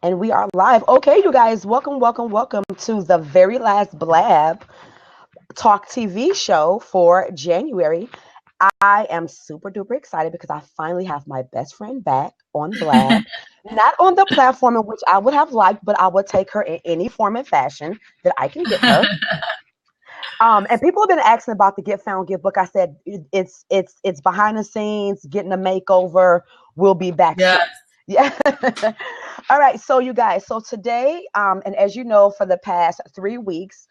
And we are live. Okay, you guys, welcome to the very last Blab Talk TV show for January. I am super duper excited because I finally have my best friend back on Blab. Not on the platform in which I would have liked, but I would take her in any form and fashion that I can get her. And people have been asking about the Get Found Gift book. I said it's behind the scenes, getting a makeover. We'll be back soon. Yes. Yeah. All right. So you guys, so today, and as you know, for the past 3 weeks,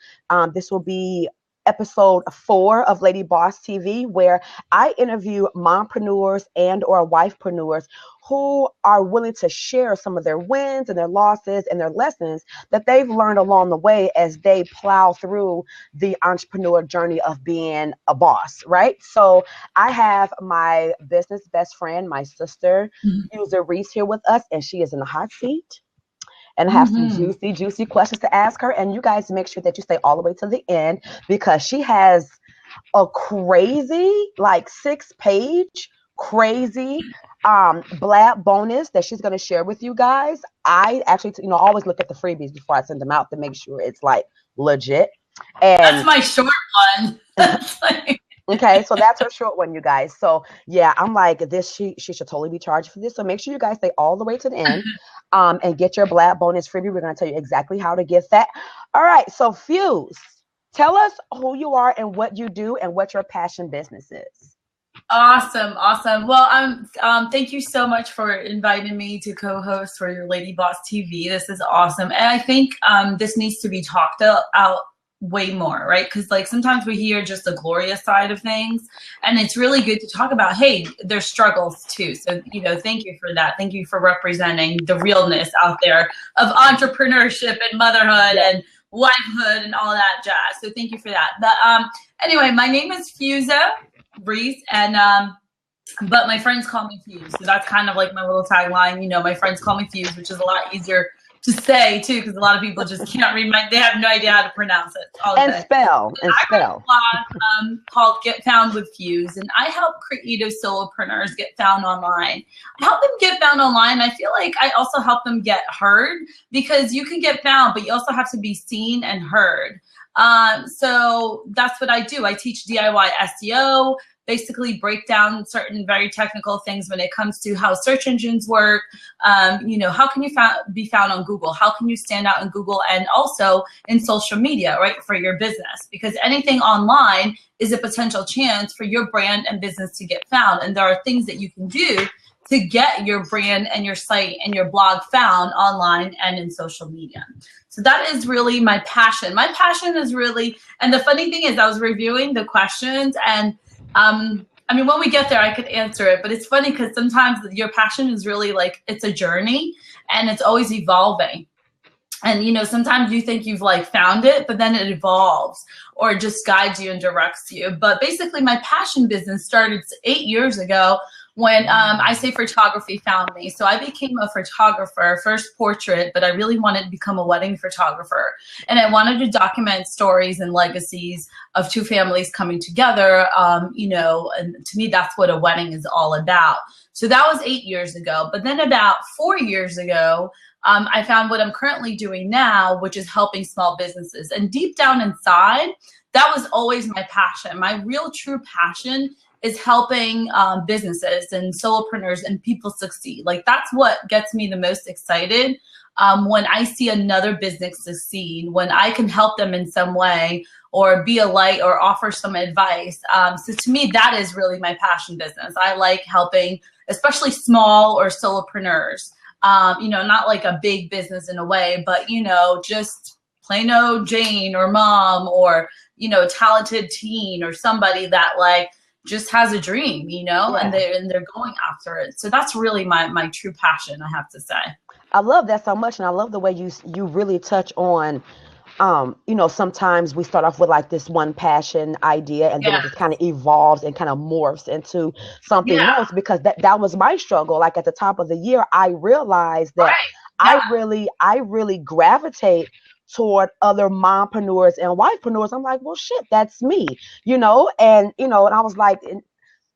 this will be episode 4 of Lady Boss TV, where I interview mompreneurs and or wifepreneurs who are willing to share some of their wins and their losses and their lessons that they've learned along the way as they plow through the entrepreneur journey of being a boss, right? So I have my business best friend, my sister, user Reis, here with us, and she is in the hot seat. And I have some juicy questions to ask her. And you guys make sure that you stay all the way to the end because she has a crazy, like 6-page, crazy blab bonus that she's going to share with you guys. I actually, always look at the freebies before I send them out to make sure it's like legit. And that's my short one. okay, so that's her short one, you guys. So yeah, I'm like this. She should totally be charged for this. So make sure you guys stay all the way to the end, and get your Blab bonus freebie. We're gonna tell you exactly how to get that. All right. So Fuse, tell us who you are and what you do and what your passion business is. Awesome. Well, thank you so much for inviting me to co-host for your Lady Boss TV. This is awesome, and I think this needs to be talked out way more, right? Because like sometimes we hear just the glorious side of things, and it's really good to talk about, hey, there's struggles too. So thank you for that. Thank you for representing the realness out there of entrepreneurship and motherhood and wifehood and all that jazz. So thank you for that. But anyway, my name is Feuza Reis, and but my friends call me Fuse. So that's kind of like my little tagline. My friends call me Fuse, which is a lot easier to say too, because a lot of people just can't read they have no idea how to pronounce it. And spell. I have a blog called Get Found with Fuse, and I help creative solopreneurs get found online. I help them get found online. I feel like I also help them get heard, because you can get found, but you also have to be seen and heard. So that's what I do. I teach DIY SEO, basically break down certain very technical things when it comes to how search engines work. How can you be found on Google? How can you stand out in Google and also in social media, right, for your business? Because anything online is a potential chance for your brand and business to get found. And there are things that you can do to get your brand and your site and your blog found online and in social media. So that is really my passion. My passion is really, and the funny thing is I was reviewing the questions, and when we get there, I could answer it, but it's funny because sometimes your passion is really like, it's a journey and it's always evolving. And, sometimes you think you've like found it, but then it evolves or just guides you and directs you. But basically my passion business started 8 years ago when I say photography found me. So I became a photographer, first portrait, but I really wanted to become a wedding photographer. And I wanted to document stories and legacies of two families coming together, and to me, that's what a wedding is all about. So that was 8 years ago. But then about 4 years ago, I found what I'm currently doing now, which is helping small businesses. And deep down inside, that was always my passion. My real true passion is helping businesses and solopreneurs and people succeed. Like that's what gets me the most excited when I see another business succeed, when I can help them in some way or be a light or offer some advice. So to me, that is really my passion business. I like helping, especially small or solopreneurs. Not like a big business in a way, but, just plain old Jane or mom or, talented teen or somebody that like just has a dream, and they're going after it. So that's really my true passion, I have to say. I love that so much. And I love the way you really touch on, sometimes we start off with like this one passion idea and then it just kind of evolves and kind of morphs into something else, because that was my struggle. Like at the top of the year, I realized that I really gravitate toward other mompreneurs and wifepreneurs. I'm like, well, shit, that's me, and I was like,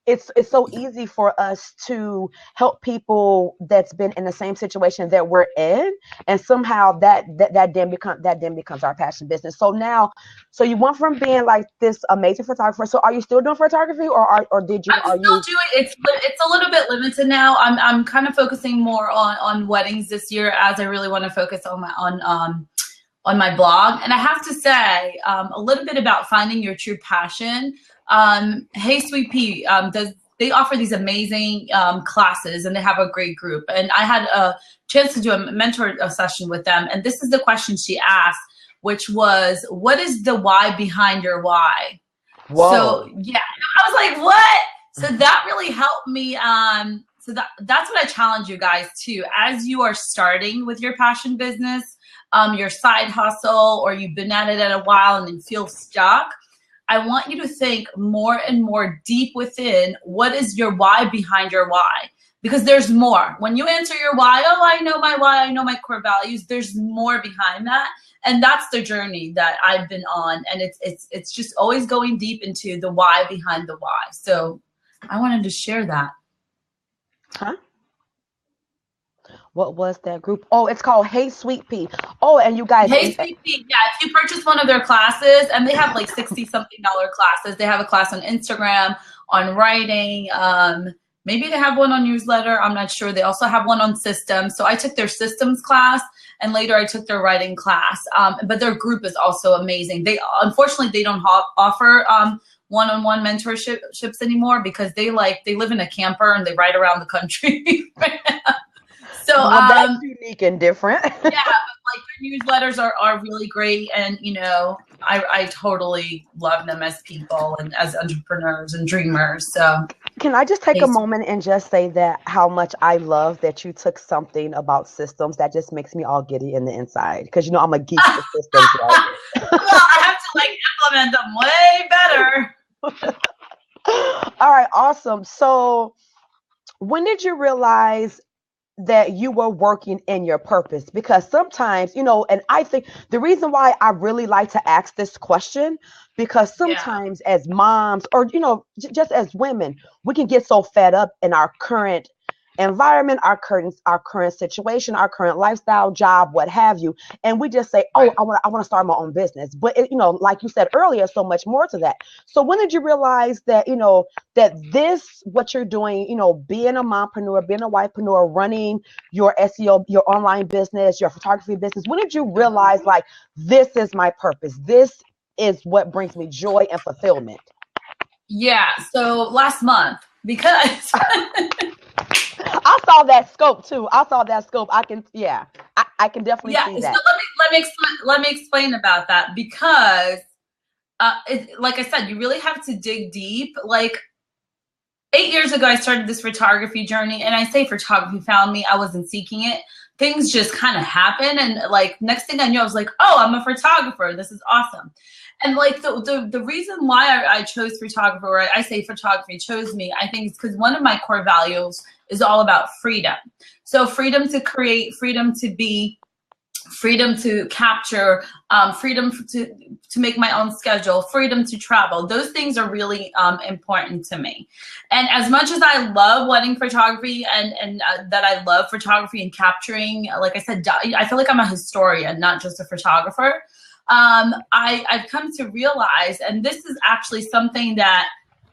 it's so easy for us to help people that's been in the same situation that we're in, and somehow that then becomes our passion business. So now, so you went from being like this amazing photographer. So are you still doing photography, or did you? I'm still doing it's a little bit limited now. I'm kind of focusing more on weddings this year, as I really want to focus on my blog. And I have to say a little bit about finding your true passion. Hey Sweet Pea they offer these amazing classes, and they have a great group. And I had a chance to do a mentor session with them. And this is the question she asked, which was, what is the why behind your why? Whoa. So yeah, I was like, what? So that really helped me. So that's what I challenge you guys to, as you are starting with your passion business, your side hustle, or you've been at it a while and then feel stuck. I want you to think more and more deep within, what is your why behind your why? Because there's more. When you answer your why, oh, I know my why, I know my core values, there's more behind that. And that's the journey that I've been on. And it's just always going deep into the why behind the why. So I wanted to share that. Huh? What was that group? Oh, it's called Hey Sweet Pea. Oh, and you guys. Hey Sweet Pea. Yeah, if you purchase one of their classes, and they have like $60-something classes. They have a class on Instagram, on writing. Maybe they have one on newsletter. I'm not sure. They also have one on systems. So I took their systems class, and later I took their writing class. But their group is also amazing. Unfortunately, they don't offer one-on-one mentorships anymore, because they live in a camper and they ride around the country. So well, that's unique and different. Yeah, but like their newsletters are really great, and I totally love them as people and as entrepreneurs and dreamers. So can I just take a moment and just say that how much I love that you took something about systems that just makes me all giddy in the inside, because I'm a geek for systems, right? Well, I have to implement them way better. All right, awesome. So when did you realize that you were working in your purpose? Because sometimes, and I think the reason why I really like to ask this question, because sometimes as moms, or, just as women, we can get so fed up in our current environment, our current situation, our current lifestyle, job, what have you, and we just say, oh, I want to start my own business. But like you said earlier, so much more to that. So when did you realize that that what you're doing, being a mompreneur, being a wifepreneur, running your SEO, your online business, your photography business, when did you realize, like, this is my purpose, this is what brings me joy and fulfillment? Yeah, so last month, because I saw that scope too. I can definitely see that. So let me explain about that, because like I said, you really have to dig deep. Like 8 years ago, I started this photography journey, and I say photography found me. I wasn't seeking it. Things just kind of happened, and like next thing I knew, I was like, oh, I'm a photographer. This is awesome. And like the reason why I chose photography, or I say photography chose me, I think it's because one of my core values is all about freedom. So freedom to create, freedom to be, freedom to capture, freedom to make my own schedule, freedom to travel. Those things are really important to me. And as much as I love wedding photography and that I love photography and capturing, like I said, I feel like I'm a historian, not just a photographer. I've come to realize, and this is actually something that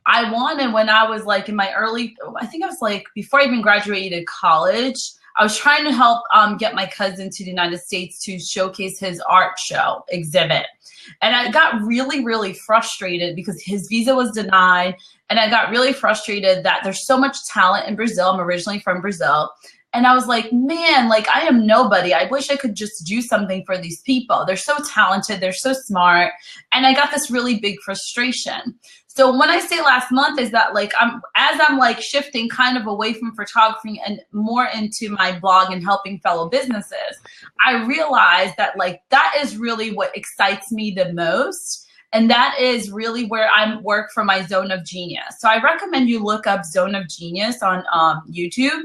I wanted when I was like in my I think I was like before I even graduated college. I was trying to help get my cousin to the United States to showcase his art show exhibit. And I got really, really frustrated because his visa was denied. And I got really frustrated that there's so much talent in Brazil. I'm originally from Brazil. And I was like, man, like I am nobody. I wish I could just do something for these people. They're so talented. They're so smart. And I got this really big frustration. So when I say last month is that like I'm like shifting kind of away from photography and more into my blog and helping fellow businesses, I realized that like that is really what excites me the most. And that is really where I work for my zone of genius. So I recommend you look up Zone of Genius on YouTube,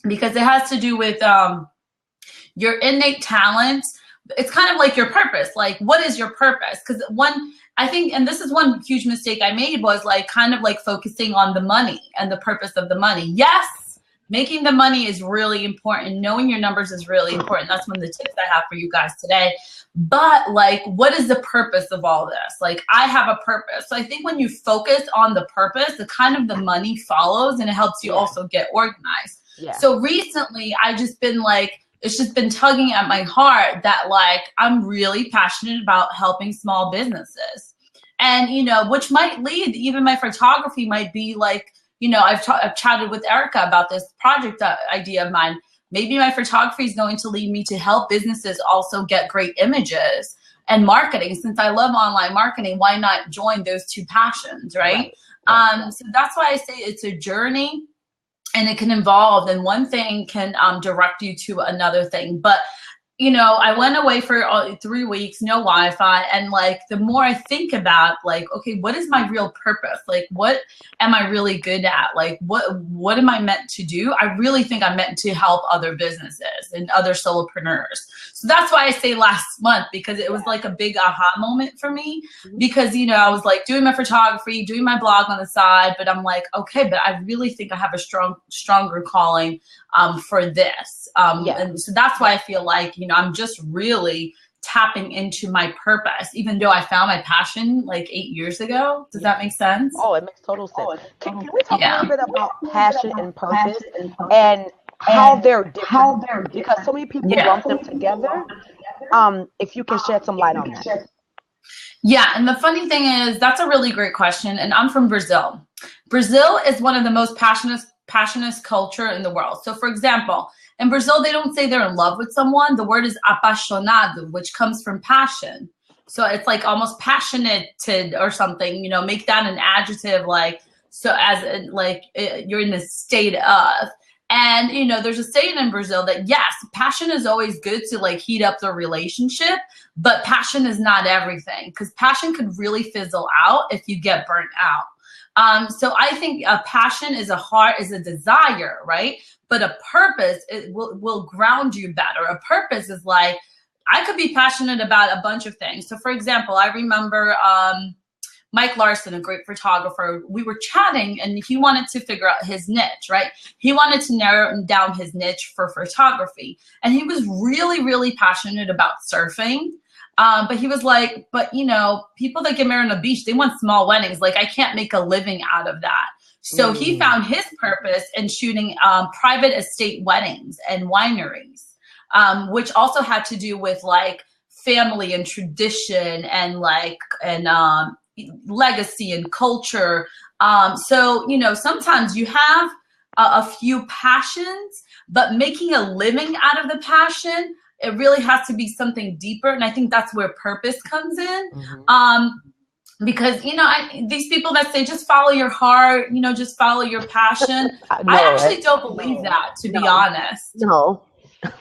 because it has to do with your innate talents, it's kind of like your purpose. Like, what is your purpose? Because I think, and this is one huge mistake I made, was like kind of like focusing on the money and the purpose of the money. Yes, making the money is really important. Knowing your numbers is really important. That's one of the tips I have for you guys today. But like, what is the purpose of all this? Like, I have a purpose. So I think when you focus on the purpose, the kind of the money follows, and it helps you also get organized. Yeah. So recently I just been like, it's just been tugging at my heart that like, I'm really passionate about helping small businesses. And, you know, which might lead, even my photography might be like, you know, I've chatted with Erica about this project idea of mine. Maybe my photography is going to lead me to help businesses also get great images and marketing. Since I love online marketing, why not join those two passions, right? So that's why I say it's a journey, and it can evolve, and one thing can direct you to another thing. But you know, I went away for 3 weeks, no Wi-Fi. And like, the more I think about like, okay, what is my real purpose? Like, what am I really good at? Like, what am I meant to do? I really think I'm meant to help other businesses and other solopreneurs. So that's why I say last month, because it was like a big aha moment for me, because, you know, I was like doing my photography, doing my blog on the side, but I'm like, okay, but I really think I have a stronger calling for this. And so that's why I feel like, you know, I'm just really tapping into my purpose, even though I found my passion like 8 years ago. Does that make sense? Oh, it makes total sense. Can we talk a little bit about passion and purpose and how they're different? Because so many people lump them together. If you can shed some light on that. Yeah, and the funny thing is, that's a really great question. And I'm from Brazil. Brazil is one of the most passionate culture in the world. So for example, in Brazil, they don't say they're in love with someone. The word is apaixonado, which comes from passion. So it's like almost passionate or something, you know, make that an adjective, like, so as like you're in the state of. And, you know, there's a saying in Brazil that, yes, passion is always good to like heat up the relationship, but passion is not everything, because passion could really fizzle out if you get burnt out. So I think a passion is a desire, right? But a purpose, it will ground you better. A purpose is like, I could be passionate about a bunch of things. So for example, I remember Mike Larson, a great photographer, we were chatting and he wanted to figure out his niche, right? He wanted to narrow down his niche for photography. And he was really, really passionate about surfing. But he was like, but you know, people that get married on the beach, they want small weddings. Like, I can't make a living out of that. So he found his purpose in shooting private estate weddings and wineries, which also had to do with like family and tradition and like, and legacy and culture. So, you know, sometimes you have a few passions, but making a living out of the passion, it really has to be something deeper. And I think that's where purpose comes in. Because, you know, these people that say, just follow your heart, you know, just follow your passion. I actually don't believe that, to be honest. No.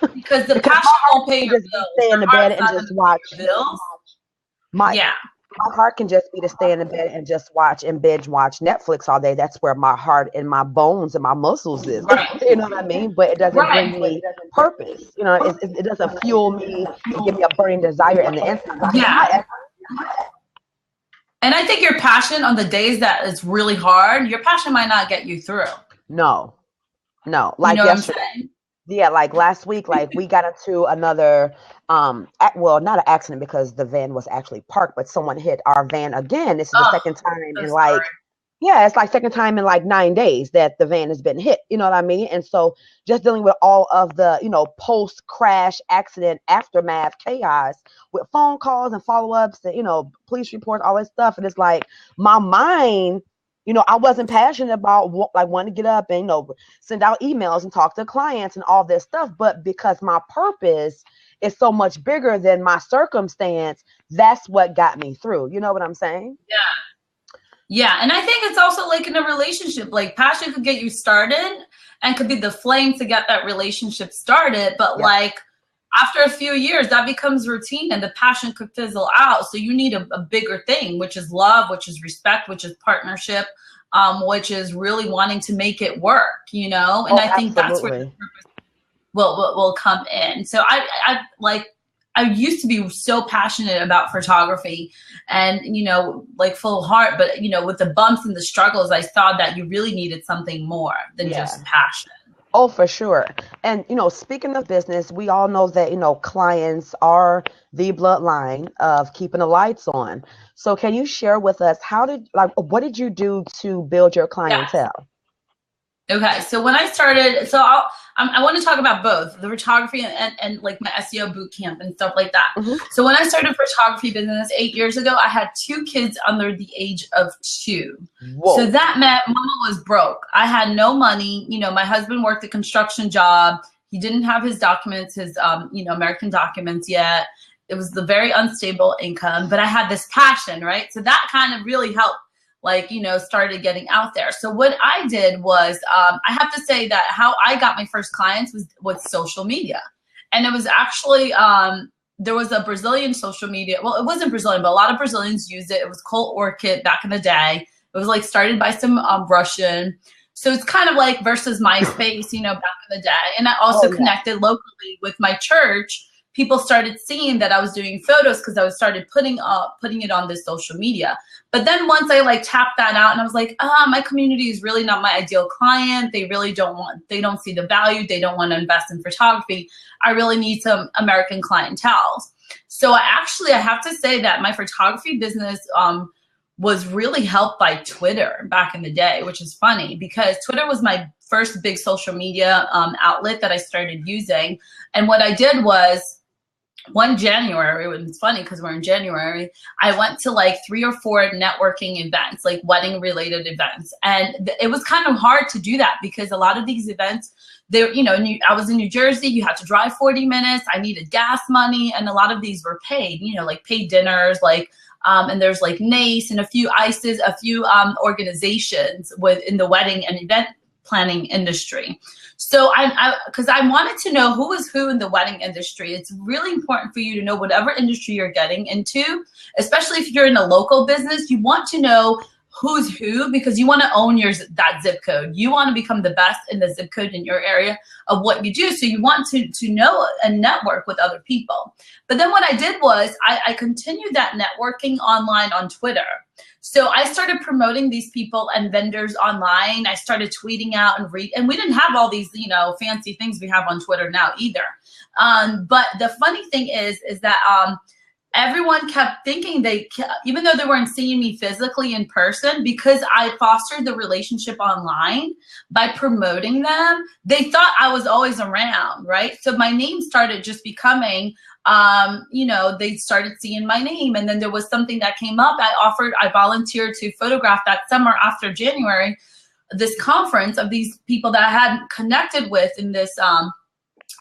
Because the passion won't pay your bills. Stay in the bed and just watch. Bills. My heart can just be to stay in the bed and just watch and binge watch Netflix all day. That's where my heart and my bones and my muscles is. Right. You know what I mean? But it doesn't bring me purpose. You know, it doesn't fuel me and give me a burning desire in the inside. Yeah. And I think your passion on the days that it's really hard, your passion might not get you through. No. Like you know yesterday. Yeah, like last week, like we got into another, well, not an accident because the van was actually parked, but someone hit our van again. This is the second time in like, it's like second time in like 9 days that the van has been hit. You know what I mean? And so just dealing with all of the, you know, post crash accident aftermath chaos with phone calls and follow-ups and, you know, police reports, all that stuff. And it's like my mind, you know, I wasn't passionate about like wanting to get up and, you know, send out emails and talk to clients and all this stuff. But because my purpose is so much bigger than my circumstance, that's what got me through. You know what I'm saying? Yeah. Yeah. And I think it's also like in a relationship, like passion could get you started and could be the flame to get that relationship started. But like after a few years, that becomes routine and the passion could fizzle out. So you need a bigger thing, which is love, which is respect, which is partnership, which is really wanting to make it work, you know? And I think that's where the purpose will come in. So I like, I used to be so passionate about photography and, you know, like full heart, but, you know, with the bumps and the struggles, I saw that you really needed something more than just passion. Oh, for sure. And, you know, speaking of business, we all know that, you know, clients are the bloodline of keeping the lights on. So can you share with us what did you do to build your clientele? Okay, so when I started, I want to talk about both the photography and like my SEO boot camp and stuff like that. So when I started photography business 8 years ago, I had 2 kids under the age of 2. Whoa. So that meant mama was broke. I had no money. You know, my husband worked a construction job. He didn't have his documents, his you know, American documents yet. It was the very unstable income, but I had this passion, right? So that kind of really helped, like, you know, started getting out there. So what I did was, I have to say that how I got my first clients was with social media. And it was actually, there was a Brazilian social media. Well, it wasn't Brazilian, but a lot of Brazilians used it. It was called Orchid back in the day. It was like started by some Russian. So it's kind of like versus MySpace, you know, back in the day. And I also connected locally with my church. People started seeing that I was doing photos because I was started putting it on this social media. But then once I like tapped that out and I was like, my community is really not my ideal client. They really they don't see the value. They don't want to invest in photography. I really need some American clientele. So I have to say that my photography business was really helped by Twitter back in the day, which is funny because Twitter was my first big social media outlet that I started using. And what I did was, one January, it's funny because we're in January, I went to like 3 or 4 networking events, like wedding related events. And it was kind of hard to do that because a lot of these events, you know, I was in New Jersey, you had to drive 40 minutes. I needed gas money. And a lot of these were paid, you know, like paid dinners, like, and there's like NACE and a few ICEs, a few organizations within the wedding and event planning industry. So because I wanted to know who was who in the wedding industry. It's really important for you to know whatever industry you're getting into, especially if you're in a local business. You want to know who's who because you want to own that zip code. You want to become the best in the zip code in your area of what you do. So you want to know and network with other people. But then what I did was I continued that networking online on Twitter. So I started promoting these people and vendors online. I started tweeting out and we didn't have all these, you know, fancy things we have on Twitter now either. But the funny thing is that everyone kept thinking even though they weren't seeing me physically in person, because I fostered the relationship online by promoting them, they thought I was always around, right? So my name started just becoming, you know, they started seeing my name. And then there was something that came up. I volunteered to photograph that summer after January, this conference of these people that I had connected with in this,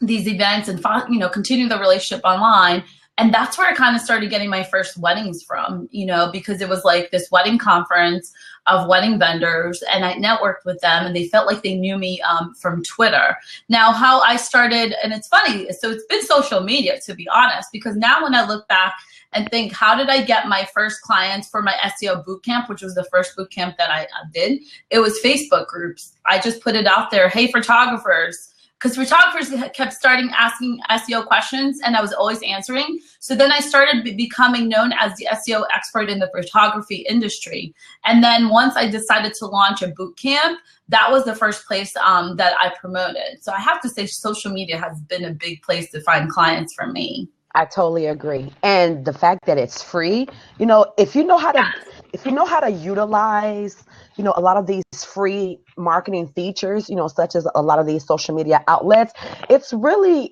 these events and, you know, continue the relationship online. And that's where I kind of started getting my first weddings from, you know, because it was like this wedding conference of wedding vendors and I networked with them and they felt like they knew me from Twitter. Now, how I started, and it's funny, so it's been social media, to be honest, because now when I look back and think, how did I get my first clients for my SEO bootcamp, which was the first bootcamp that I did? It was Facebook groups. I just put it out there, hey, photographers, because photographers kept starting asking SEO questions and I was always answering. So then I started becoming known as the SEO expert in the photography industry. And then once I decided to launch a boot camp, that was the first place that I promoted. So I have to say social media has been a big place to find clients for me. I totally agree. And the fact that it's free, you know, if you know how to utilize, you know, a lot of these free marketing features, you know, such as a lot of these social media outlets, it's really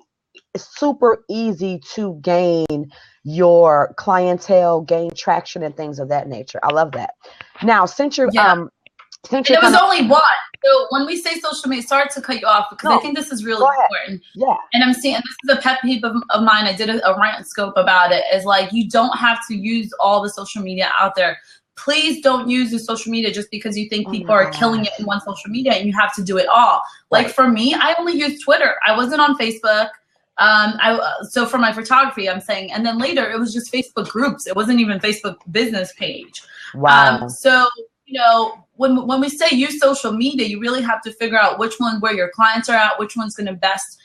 super easy to gain your clientele, gain traction and things of that nature. I love that. Now, since you're, since it was only one. So when we say social media, sorry to cut you off because I think this is really important. Yeah. And I'm seeing, this is a pet peeve of mine. I did a rant scope about it. Is like, you don't have to use all the social media out there. Please don't use the social media just because you think people are killing it in one social media and you have to do it all. Like for me, I only use Twitter. I wasn't on Facebook. So for my photography, I'm saying, and then later it was just Facebook groups. It wasn't even Facebook business page. Wow. So, you know, when we say use social media, you really have to figure out which one, where your clients are at, which one's going to best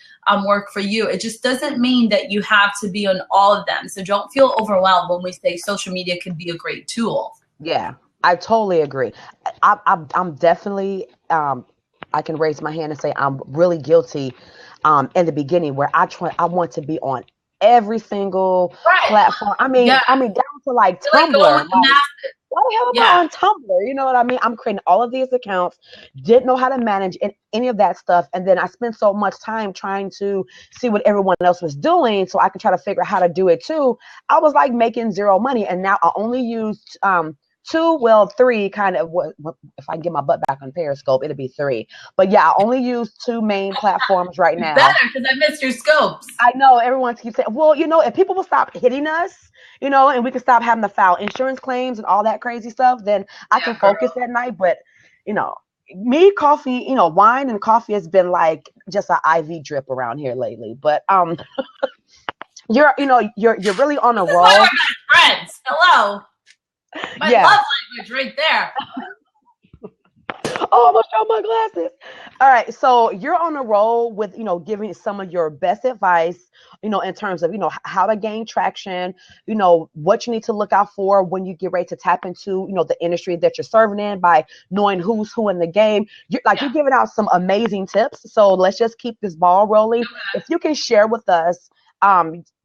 work for you. It just doesn't mean that you have to be on all of them. So don't feel overwhelmed when we say social media can be a great tool. Yeah, I totally agree. I'm definitely, I can raise my hand and say I'm really guilty in the beginning where I want to be on every single platform. I mean, down to like Tumblr. Like, why the hell am I on Tumblr? You know what I mean? I'm creating all of these accounts, didn't know how to manage any of that stuff. And then I spent so much time trying to see what everyone else was doing so I could try to figure out how to do it too. I was like making zero money. And now I only used three kind of, if I can get my butt back on Periscope, it'll be 3. But yeah, I only use 2 main platforms right now. Better, because I missed your scopes. I know everyone keeps saying, well, you know, if people will stop hitting us, you know, and we can stop having to file insurance claims and all that crazy stuff, then I can focus at night. But, you know, me, coffee, you know, wine and coffee has been like just an IV drip around here lately. But you're really on a roll. We're best friends. Hello. My love language right there. Oh, I'm gonna show my glasses. All right, so you're on a roll with, you know, giving some of your best advice, you know, in terms of, you know, how to gain traction, you know, what you need to look out for when you get ready to tap into, you know, the industry that you're serving in by knowing who's who in the game. You're giving out some amazing tips. So let's just keep this ball rolling. If you can share with us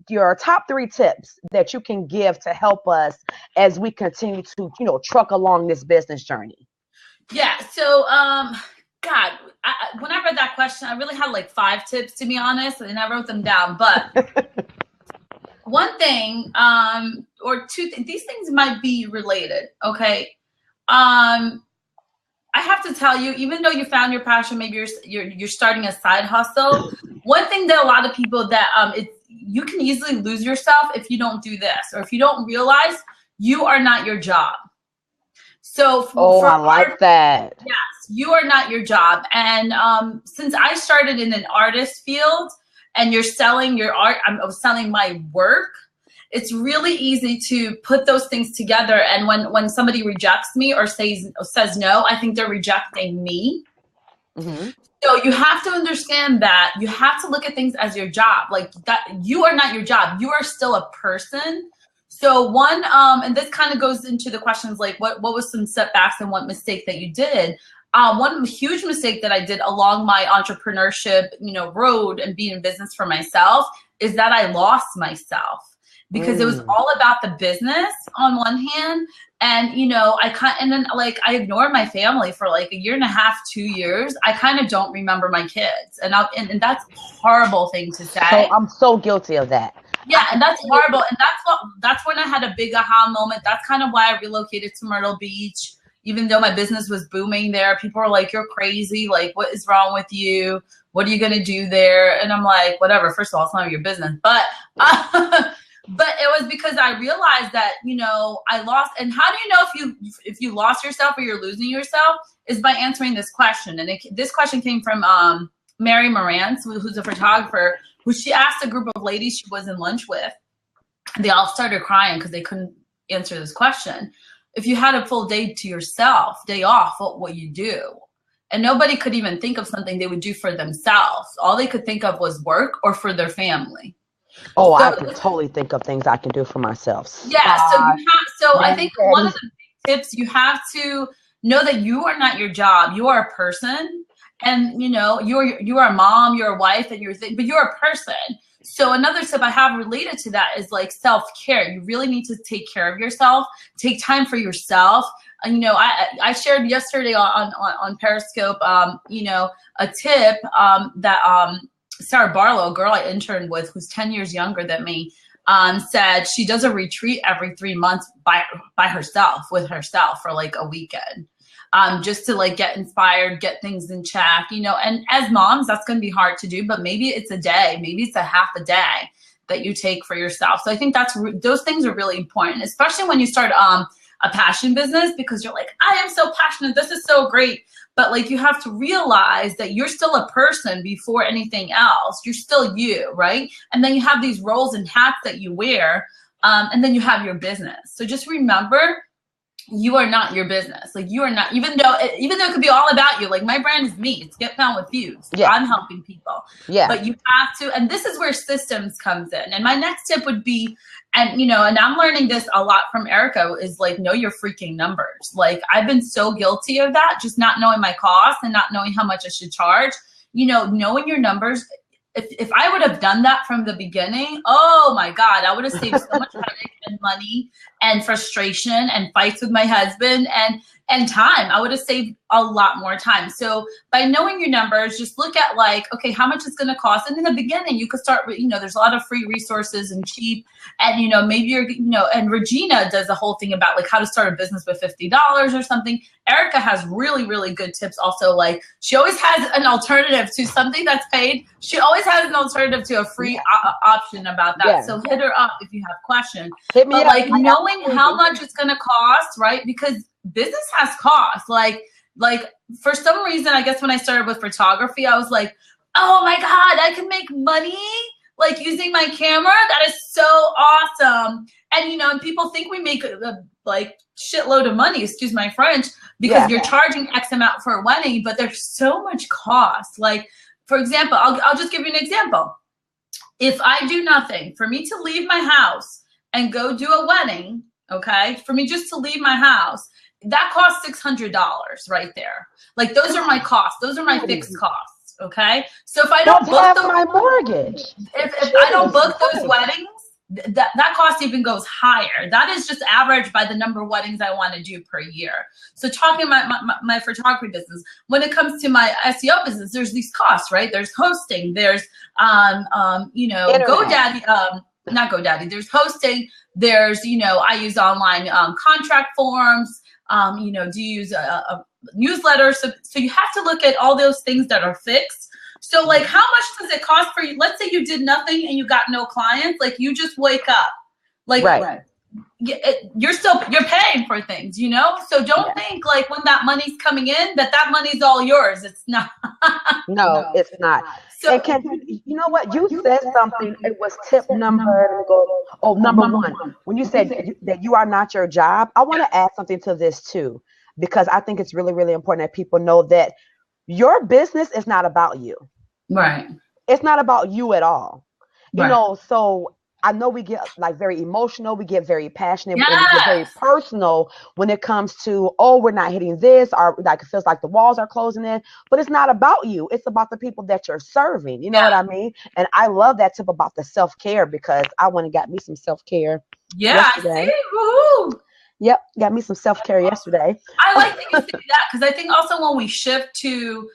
your top 3 tips that you can give to help us as we continue to, you know, truck along this business journey. Yeah. So, God, when I read that question, I really had like 5 tips, to be honest, and I wrote them down. But one thing, or 2 things, these things might be related. Okay. I have to tell you, even though you found your passion, maybe you're starting a side hustle. One thing that a lot of people that you can easily lose yourself if you don't do this, or if you don't realize you are not your job. So I like that. Yes, you are not your job. And since I started in an artist field and you're selling your art, I'm selling my work, it's really easy to put those things together. And when somebody rejects me or says no, I think they're rejecting me. Mm-hmm. So you have to understand that you have to look at things as your job. Like that, you are not your job. You are still a person. So one, and this kind of goes into the questions like what was some setbacks and what mistake that you did. One huge mistake that I did along my entrepreneurship, you know, road and being in business for myself is that I lost myself because it was all about the business on one hand. And, you know, I ignored my family for like 1.5 years, 2 years. I kind of don't remember my kids. And that's a horrible thing to say. So I'm so guilty of that. Yeah, and that's horrible. And that's when I had a big aha moment. That's kind of why I relocated to Myrtle Beach. Even though my business was booming there, people were like, you're crazy. Like, what is wrong with you? What are you going to do there? And I'm like, whatever. First of all, it's none of your business. But but it was because I realized that, you know, I lost. And how do you know if you lost yourself or you're losing yourself is by answering this question. And this question came from Mary Morantz, who's a photographer, who she asked a group of ladies she was in lunch with. They all started crying because they couldn't answer this question. If you had a full day to yourself, day off, what would you do? And nobody could even think of something they would do for themselves. All they could think of was work or for their family. Oh, so, I can totally think of things I can do for myself. Yeah. So I think one of the tips, you have to know that you are not your job. You are a person. And, you know, you are a mom, you're a wife, and but you're a person. So another tip I have related to that is like self-care. You really need to take care of yourself, take time for yourself. And, you know, I shared yesterday on Periscope, you know, a tip that Sarah Barlow, a girl I interned with, who's 10 years younger than me, said she does a retreat every 3 months by herself, with herself for like a weekend. Just to like get inspired, get things in check, you know, and as moms, that's going to be hard to do, but maybe it's a day, maybe it's a half a day that you take for yourself. So I think those things are really important, especially when you start a passion business, because you're like, I am so passionate. This is so great. But like, you have to realize that you're still a person before anything else. You're still you, right? And then you have these roles and hats that you wear, and then you have your business. So just remember, you are not your business. Like you are not, even though it could be all about you. Like my brand is me. It's Get Found with Fuse. Yeah. I'm helping people. Yeah. But you have to, and this is where systems comes in. And my next tip would be, and and I'm learning this a lot from Erica, is like, know your freaking numbers. Like I've been so guilty of that, just not knowing my costs and not knowing how much I should charge. Knowing your numbers. If I would have done that from the beginning, oh my God, I would have saved so much headache and money and frustration and fights with my husband and time. I would have saved a lot more time. So by knowing your numbers, just look at like, okay, how much it's going to cost. And in the beginning, you could start, there's a lot of free resources and cheap. And, maybe you're, and Regina does a whole thing about like how to start a business with $50 or something. Erica has really, really good tips also. Like she always has an alternative to something that's paid. She always has an alternative to a free option about that. Yeah. So hit her up if you have questions. Hit me up. Like knowing how much it's going to cost, right? Because business has cost. Like for some reason, I guess when I started with photography, I was like, oh my God, I can make money like using my camera. That is so awesome. And, and people think we make like shitload of money, excuse my French, because you're charging X amount for a wedding, but there's so much cost. Like, for example, I'll just give you an example. If I do nothing, for me to leave my house and go do a wedding, okay, for me just to leave my house, that costs $600 right there. Like those are my costs. Those are my fixed costs. Okay. So if I don't book my mortgage, if I don't book those weddings, that cost even goes higher. That is just average by the number of weddings I want to do per year. So talking about my photography business, when it comes to my SEO business, there's these costs, right? There's hosting, there's GoDaddy, not GoDaddy, there's hosting, there's, I use online contract forms, do you use a newsletter? So you have to look at all those things that are fixed. So like, how much does it cost for you? Let's say you did nothing and you got no clients, like you just wake up, like you're paying for things, So don't think like when that money's coming in, that money's all yours. It's not. No, it's not. So you know what? You said something. It was tip number one. When you said that you are not your job, I want to add something to this too, because I think it's really, really important that people know that your business is not about you. Right. It's not about you at all. So I know we get like very emotional, we get very passionate, and we get very personal when it comes to, we're not hitting this, or like it feels like the walls are closing in, but it's not about you. It's about the people that you're serving. You know what I mean? And I love that tip about the self-care, because I went and got me some self-care yesterday. See? Woo-hoo. Yep, got me some self-care yesterday. I like that you say that, because I think also when we shift to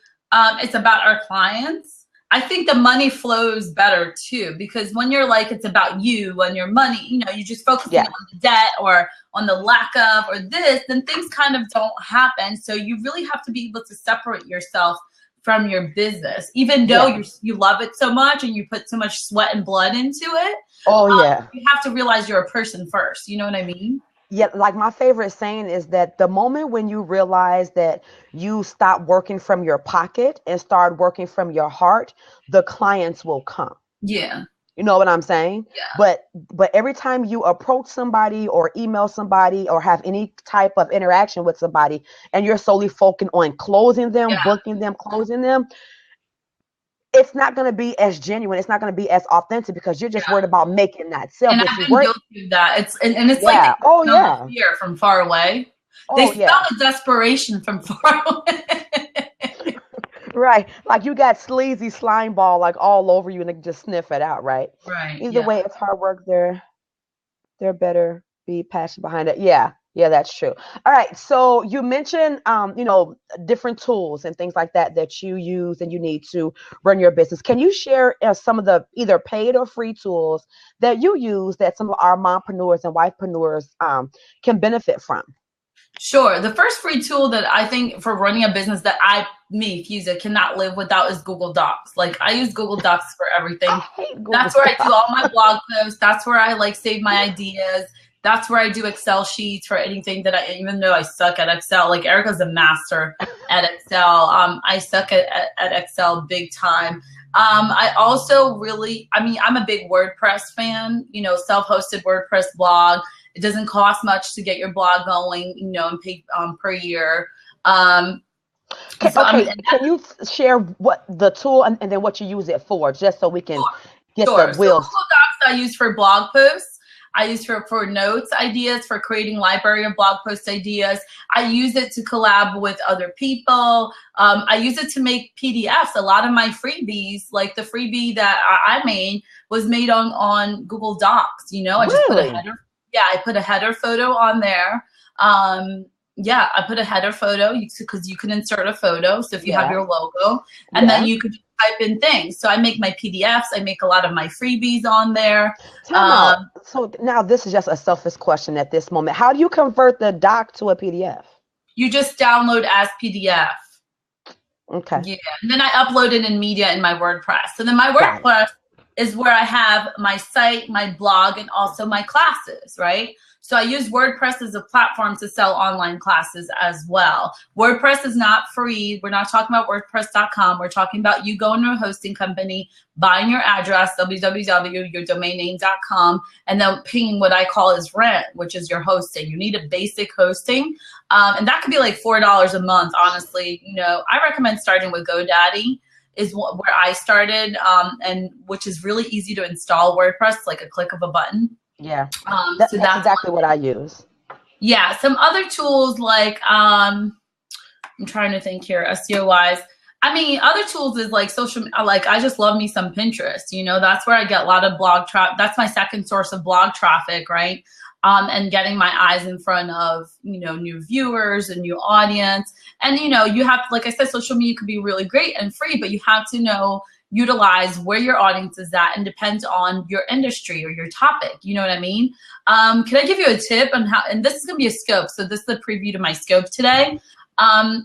it's about our clients, I think the money flows better too, because when you're like, it's about you and your money, you just focusing on the debt or on the lack of or this, then things kind of don't happen. So you really have to be able to separate yourself from your business, even though you love it so much and you put so much sweat and blood into it. You have to realize you're a person first. You know what I mean? Yeah, like my favorite saying is that the moment when you realize that you stop working from your pocket and start working from your heart, the clients will come. Yeah. You know what I'm saying? Yeah. But every time you approach somebody or email somebody or have any type of interaction with somebody and you're solely focusing on closing them, booking them, closing them, it's not going to be as genuine. It's not going to be as authentic, because you're just worried about making that sale. And I've been guilty of that. It's like the fear from far away. They smell the desperation from far away. Right. Like you got sleazy slime ball like all over you and they can just sniff it out, right? Right. Either way, it's hard work. There better be passion behind it. Yeah, that's true. All right. So you mentioned, different tools and things like that you use and you need to run your business. Can you share some of the either paid or free tools that you use that some of our mompreneurs and wifepreneurs can benefit from? Sure. The first free tool that I think for running a business that Feuza, cannot live without is Google Docs. Like I use Google Docs for everything. That's where I do all my blog posts. That's where I save my ideas. That's where I do Excel sheets for anything that even though I suck at Excel, like Erica's a master at Excel. I suck at Excel big time. I also I'm a big WordPress fan, self-hosted WordPress blog. It doesn't cost much to get your blog going, you know, and pay per year. Um, can you share what the tool and then what you use it for, just so we can get the Sure. So wheels? Google Docs I use for blog posts. I use for notes ideas, for creating library of blog post ideas. I use it to collab with other people. I use it to make PDFs. A lot of my freebies, like the freebie that I made, was made on Google Docs. You know, I just put a header. Yeah, I put a header photo on there. Yeah, I put a header photo because you can insert a photo. So if you have your logo, and then you could type in things. So I make my PDFs. I make a lot of my freebies on there. So now this is just a selfish question at this moment. How do you convert the doc to a PDF? You just download as PDF. Okay. Yeah, and then I upload it in media in my WordPress. So then my WordPress is where I have my site, my blog, and also my classes, right? So I use WordPress as a platform to sell online classes as well. WordPress is not free. We're not talking about WordPress.com. We're talking about you going to a hosting company, buying your address, www.yourdomainname.com, and then paying what I call is rent, which is your hosting. You need a basic hosting, and that could be like $4 a month, honestly. You know, I recommend starting with GoDaddy. Is where I started, and which is really easy to install WordPress, like a click of a button. Yeah, that's exactly what I use. Yeah, some other tools like I'm trying to think here, SEO wise. I mean, other tools is like social. Like I just love me some Pinterest. You know, that's where I get a lot of blog traffic. That's my second source of blog traffic, right? And getting my eyes in front of, you know, new viewers and new audience. And, you know, you have, like I said, social media could be really great and free, but you have to utilize where your audience is at, and depends on your industry or your topic. You know what I mean? Can I give you a tip on how, and this is going to be a scope. So this is the preview to my scope today.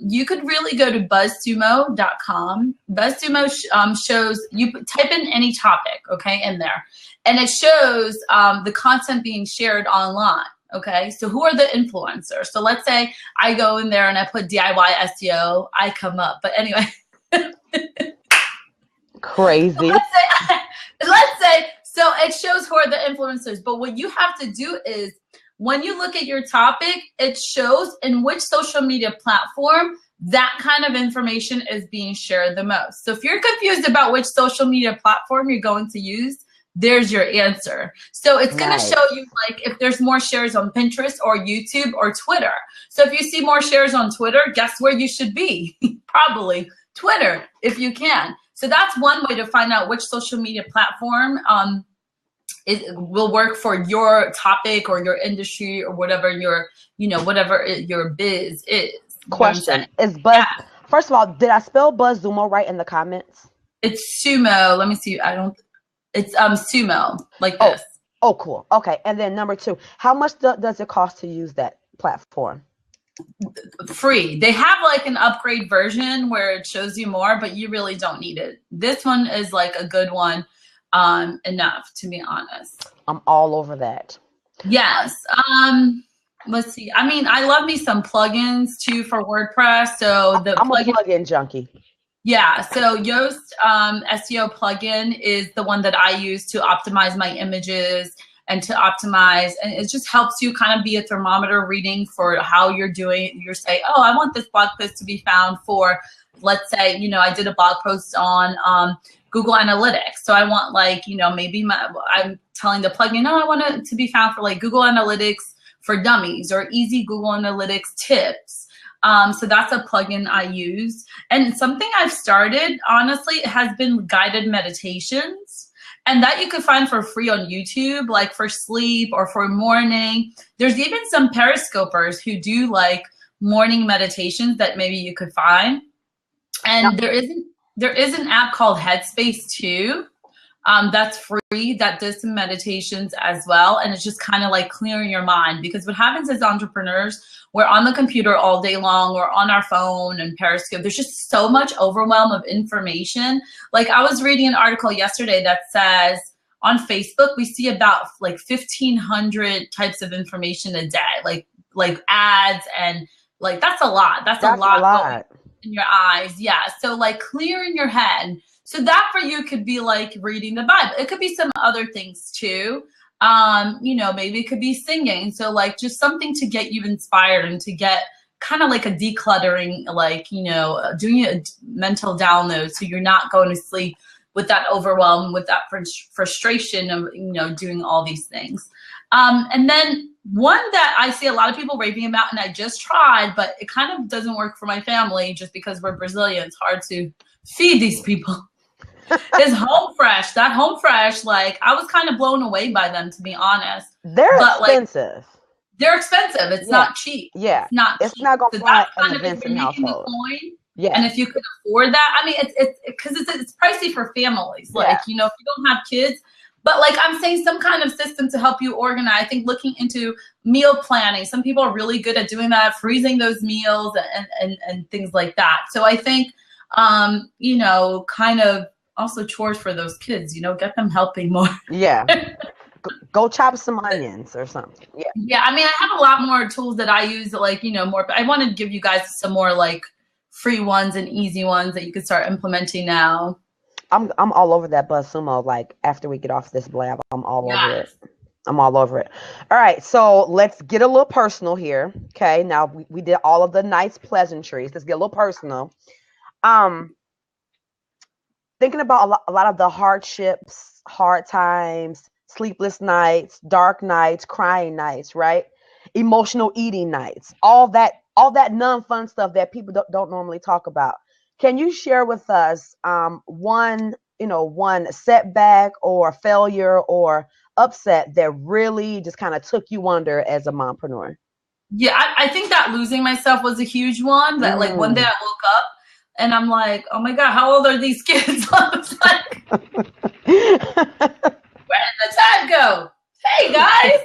You could really go to buzzsumo.com. BuzzSumo shows, you type in any topic, okay, in there, and it shows the content being shared online. Okay, so who are the influencers? So let's say I go in there and I put DIY SEO, I come up. But anyway, crazy. Let's say, so it shows who are the influencers. But what you have to do is, when you look at your topic, it shows in which social media platform that kind of information is being shared the most. So if you're confused about which social media platform you're going to use, there's your answer. So it's going to show you, like, if there's more shares on Pinterest or YouTube or Twitter. So if you see more shares on Twitter, guess where you should be? Probably Twitter, if you can. So that's one way to find out which social media platform it will work for your topic or your industry or whatever your, you know, whatever your biz is. Question is Buzz. Yeah. First of all, did I spell BuzzSumo right in the comments? It's Sumo. Let me see. It's Sumo, like this. Oh, cool. Okay. And then number two, how much does it cost to use that platform? Free. They have like an upgrade version where it shows you more, but you really don't need it. This one is like a good one. Enough, to be honest. I'm all over that. Yes. Let's see. I mean, I love me some plugins too for WordPress. So I'm a plugin junkie. Yeah. So Yoast SEO plugin is the one that I use to optimize my images and to optimize, and it just helps you kind of be a thermometer reading for how you're doing. You're saying, oh, I want this blog post to be found for, let's say, you know, I did a blog post on Google Analytics. So I want, like, you know, maybe I'm telling the plugin, no, I want it to be found for like Google Analytics for dummies or easy Google Analytics tips. So that's a plugin I use. And something I've started, honestly, has been guided meditations. And that you could find for free on YouTube, like for sleep or for morning. There's even some periscopers who do like morning meditations that maybe you could find. And there is an app called Headspace too. That's free, that does some meditations as well. And it's just kind of like clearing your mind, because what happens as entrepreneurs, we're on the computer all day long, or on our phone and Periscope. There's just so much overwhelm of information. Like I was reading an article yesterday that says on Facebook, we see about like 1,500 types of information a day, like ads, and like, that's a lot. That's a lot in your eyes. Yeah. So like clearing your head. So that for you could be like reading the Bible. It could be some other things too. You know, maybe it could be singing. So like just something to get you inspired and to get kind of like a decluttering, like, you know, doing a mental download so you're not going to sleep with that overwhelm, with that frustration of, you know, doing all these things. And then one that I see a lot of people raving about, and I just tried, but it kind of doesn't work for my family just because we're Brazilian. It's hard to feed these people. Is Home Fresh. That Home Fresh, like, I was kind of blown away by them, to be honest. They're expensive. Like, they're expensive. It's not cheap. Yeah. It's not going to fly in the Vincent household. Yeah. And if you could afford that, I mean, it's pricey for families. Like, you know, if you don't have kids, but like I'm saying, some kind of system to help you organize. I think looking into meal planning. Some people are really good at doing that, freezing those meals and things like that. So I think, you know, kind of also chores for those kids, you know, get them helping more. Yeah. Go chop some onions or something. Yeah. Yeah. I mean, I have a lot more tools that I use, like, you know, more, but I want to give you guys some more like free ones and easy ones that you can start implementing now. I'm all over that BuzzSumo. Like after we get off this blab, I'm all over it. I'm all over it. All right. So let's get a little personal here. Okay. Now we did all of the nice pleasantries. Let's get a little personal. Thinking about a lot of the hardships, hard times, sleepless nights, dark nights, crying nights, right? Emotional eating nights, all that non-fun stuff that people don't normally talk about. Can you share with us one setback or failure or upset that really just kind of took you under as a mompreneur? Yeah, I think that losing myself was a huge one. That like one day I woke up and I'm like, oh my God, how old are these kids? I was like, where did the time go? Hey guys.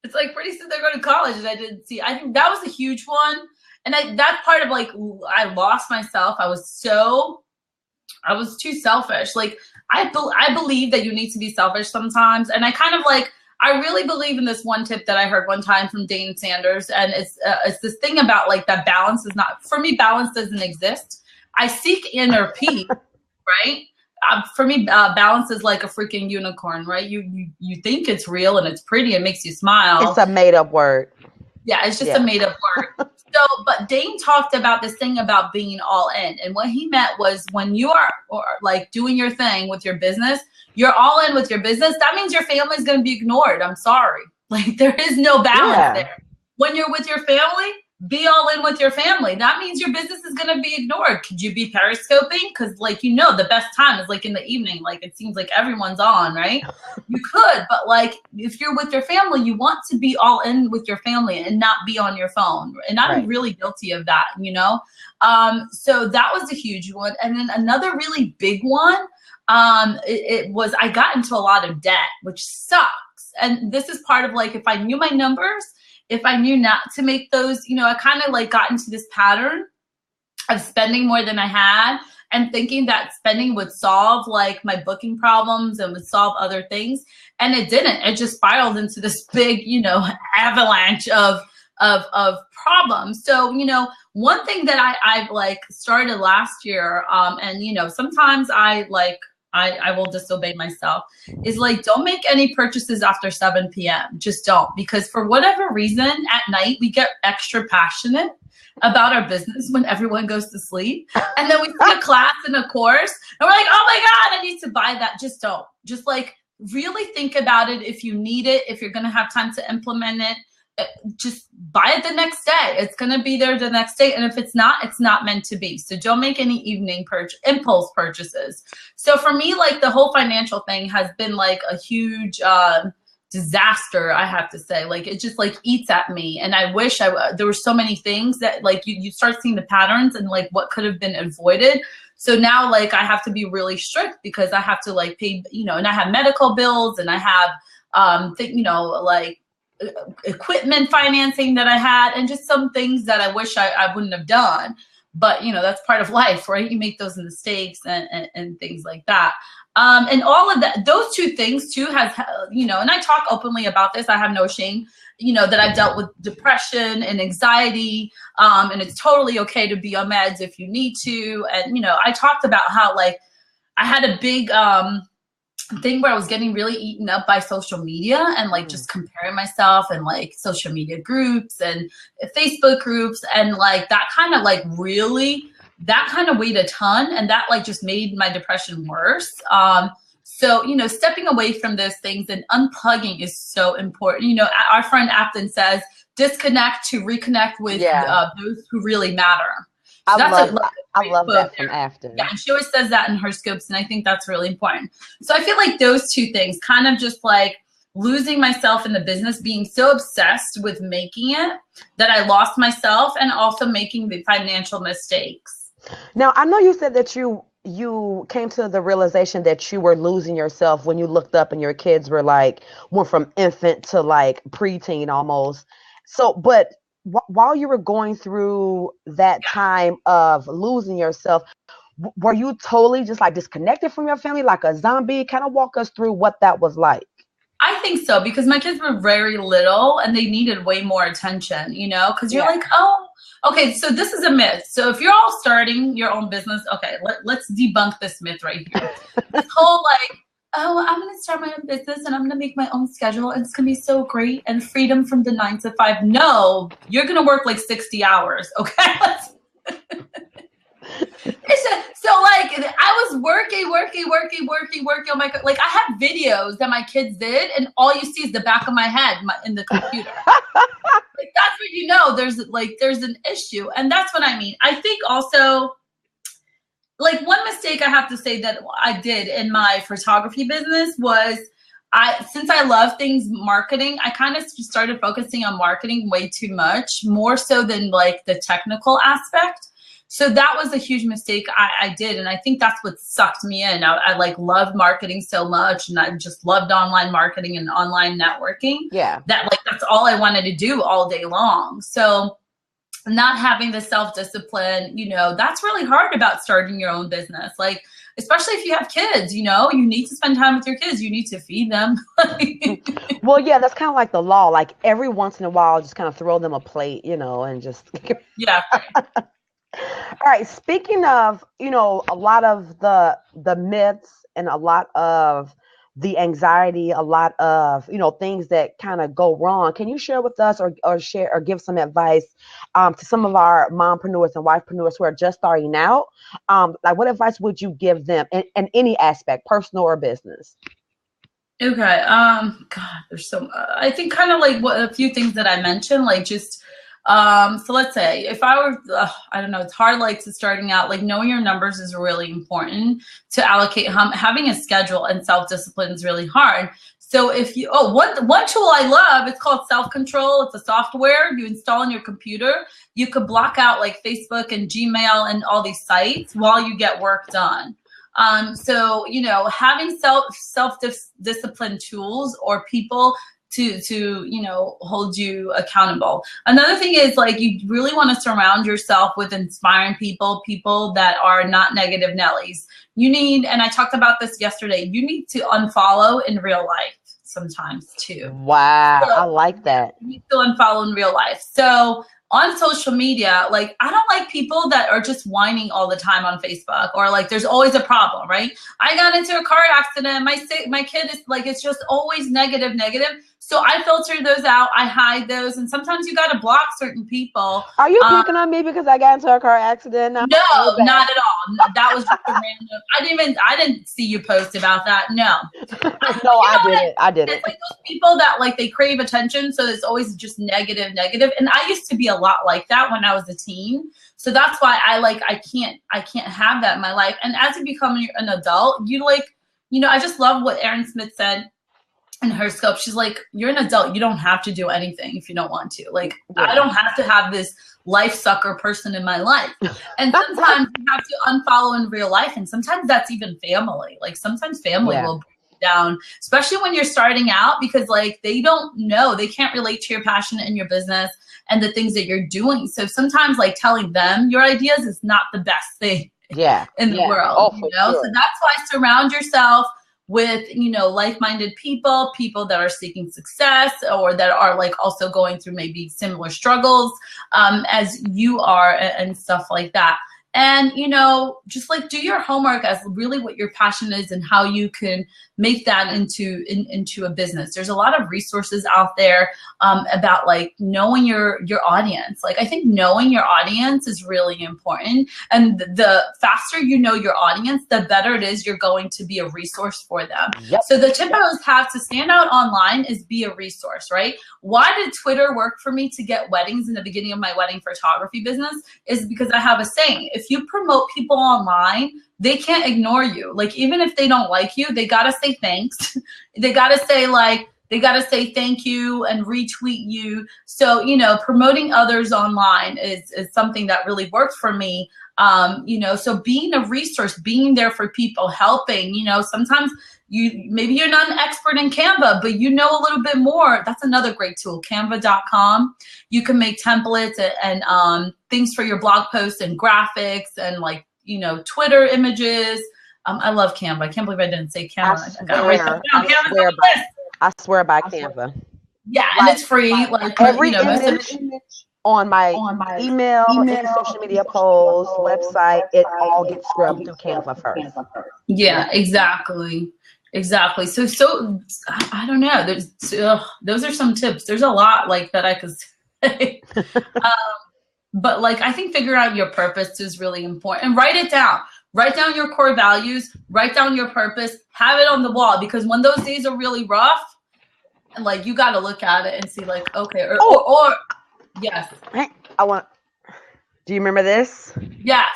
It's like pretty soon they're going to college and I didn't see. I think that was a huge one. And that part of like, I lost myself. I was too selfish. Like I believe that you need to be selfish sometimes. And I kind of like, I really believe in this one tip that I heard one time from Dane Sanders. And it's this thing about like that balance is not, for me, balance doesn't exist. I seek inner peace, right? For me, balance is like a freaking unicorn, right? You think it's real and it's pretty, it makes you smile. It's a made up word. Yeah, it's just a made up word. So, but Dane talked about this thing about being all in. And what he meant was when you are like doing your thing with your business, you're all in with your business. That means your family is going to be ignored. I'm sorry. Like there is no balance there. When you're with your family, be all in with your family. That means your business is going to be ignored. Could you be periscoping? Because like, you know, the best time is like in the evening. Like it seems like everyone's on, right? You could, but like if you're with your family, you want to be all in with your family and not be on your phone. And I'm really guilty of that, you know? So that was a huge one. And then another really big one, it was, I got into a lot of debt, which sucks. And this is part of like, if I knew my numbers, if I knew not to make those, you know, I kind of like got into this pattern of spending more than I had and thinking that spending would solve like my booking problems and would solve other things. And it didn't. It just spiraled into this big, you know, avalanche of problems. So, you know, one thing that I've like started last year, and, you know, sometimes I will disobey myself, is like, don't make any purchases after 7 p.m. Just don't, because for whatever reason at night, we get extra passionate about our business when everyone goes to sleep. And then we see a class and a course and we're like, oh my God, I need to buy that. Just don't. Just like really think about it. If you need it, if you're going to have time to implement it, just buy it the next day. It's going to be there the next day. And if it's not meant to be. So don't make any evening impulse purchases. So for me, like the whole financial thing has been like a huge disaster, I have to say. Like it just like eats at me. And I wish there were so many things that like you start seeing the patterns and like what could have been avoided. So now like I have to be really strict because I have to like pay, you know, and I have medical bills and I have, you know, like equipment financing that I had and just some things that I wish I wouldn't have done. But, you know, that's part of life, right? You make those mistakes and things like that. And all of that, those two things too has, you know, and I talk openly about this. I have no shame, you know, that I've dealt with depression and anxiety. And it's totally okay to be on meds if you need to. And, you know, I talked about how like I had a big thing where I was getting really eaten up by social media and like just comparing myself and like social media groups and Facebook groups. And like that kind of like really, that kind of weighed a ton. And that like just made my depression worse. So, you know, stepping away from those things and unplugging is so important. You know, our friend Afton says, disconnect to reconnect with those who really matter. So I love that from Afton. Yeah, and she always says that in her scopes, and I think that's really important. So I feel like those two things, kind of just like losing myself in the business, being so obsessed with making it that I lost myself, and also making the financial mistakes. Now, I know you said that you came to the realization that you were losing yourself when you looked up and your kids were like, went from infant to like preteen almost. So, but while you were going through that time of losing yourself, were you totally just like disconnected from your family, like a zombie? Kind of walk us through what that was like. I think so, because my kids were very little and they needed way more attention, you know, because you're like, oh, okay, so this is a myth. So if you're all starting your own business, okay, let's debunk this myth right here. This whole like, oh, I'm going to start my own business and I'm going to make my own schedule and it's going to be so great and freedom from the 9 to 5. No, you're going to work like 60 hours. Okay. So like I was working on my, like I have videos that my kids did and all you see is the back of my head in the computer. Like that's what you know, there's an issue. And that's what I mean. I think also, like one mistake I have to say that I did in my photography business was since I love things marketing, I kind of started focusing on marketing way too much, more so than like the technical aspect. So that was a huge mistake I did. And I think that's what sucked me in. I like loved marketing so much and I just loved online marketing and online networking. Yeah. That like, that's all I wanted to do all day long. So not having the self-discipline, you know, that's really hard about starting your own business. Like, especially if you have kids, you know, you need to spend time with your kids. You need to feed them. Well, yeah, that's kind of like the law. Like every once in a while, just kind of throw them a plate, you know, and just. Yeah. All right. Speaking of, you know, a lot of the myths and a lot of the anxiety, a lot of, you know, things that kind of go wrong. Can you share with us or share or give some advice to some of our mompreneurs and wifepreneurs who are just starting out? Like what advice would you give them in any aspect, personal or business? Okay. God, there's I think kind of like a few things that I mentioned, like just, so let's say if I were, I don't know, it's hard, like to starting out, like knowing your numbers is really important to allocate. Having a schedule and self-discipline is really hard. So if you, one tool I love, it's called Self-Control. It's a software you install on your computer. You could block out like Facebook and Gmail and all these sites while you get work done. So, you know, having self-discipline tools or people to, you know, hold you accountable. Another thing is like, you really want to surround yourself with inspiring people that are not negative Nellies. You need, and I talked about this yesterday, you need to unfollow in real life sometimes too. Wow. So, I like that. You need to unfollow in real life. So on social media, like I don't like people that are just whining all the time on Facebook or like there's always a problem, right? I got into a car accident. My kid is like, it's just always negative. So I filter those out. I hide those. And sometimes you got to block certain people. Are you picking on me because I got into a car accident? No, not at all. That was just a random. I didn't see you post about that. No. No, I didn't. It's like those people that like they crave attention. So it's always just negative. And I used to be a lot like that when I was a teen. So that's why I can't have that in my life. And as you become an adult, you like, you know, I just love what Erin Smith said in her scope. She's like, you're an adult. You don't have to do anything if you don't want to. Like, I don't have to have this life sucker person in my life. And sometimes you have to unfollow in real life. And sometimes that's even family. Like sometimes family will break you down, especially when you're starting out, because like they don't know, they can't relate to your passion in your business and the things that you're doing. So sometimes like telling them your ideas is not the best thing in the world. You know? Sure. So that's why surround yourself with, you know, like-minded people that are seeking success or that are like also going through maybe similar struggles as you are and stuff like that. And, you know, just like do your homework as really what your passion is and how you can make that into a business. There's a lot of resources out there about like knowing your audience. Like I think knowing your audience is really important. And the faster you know your audience, the better it is you're going to be a resource for them. Yep. So the tip I always have to stand out online is be a resource, right? Why did Twitter work for me to get weddings in the beginning of my wedding photography business? Is because I have a saying: if you promote people online, they can't ignore you. Like even if they don't like you, they gotta say thanks. They gotta say thank you and retweet you. So, you know, promoting others online is something that really worked for me. You know, so being a resource, being there for people, helping, you know, sometimes maybe you're not an expert in Canva, but you know a little bit more. That's another great tool, canva.com. You can make templates and things for your blog posts and graphics and like, you know, Twitter images. I love Canva. I can't believe I didn't say Canva. I swear by Canva. Yeah, and it's free. Like every image on my email, any social media posts, website, it all gets scrubbed through Canva first. Yeah, exactly. So I don't know. Those are some tips. There's a lot like that I could say. But like I think figuring out your purpose is really important. And write it down. Write down your core values. Write down your purpose. Have it on the wall, because when those days are really rough, like you got to look at it and see like, okay, or yes. Do you remember this? Yes.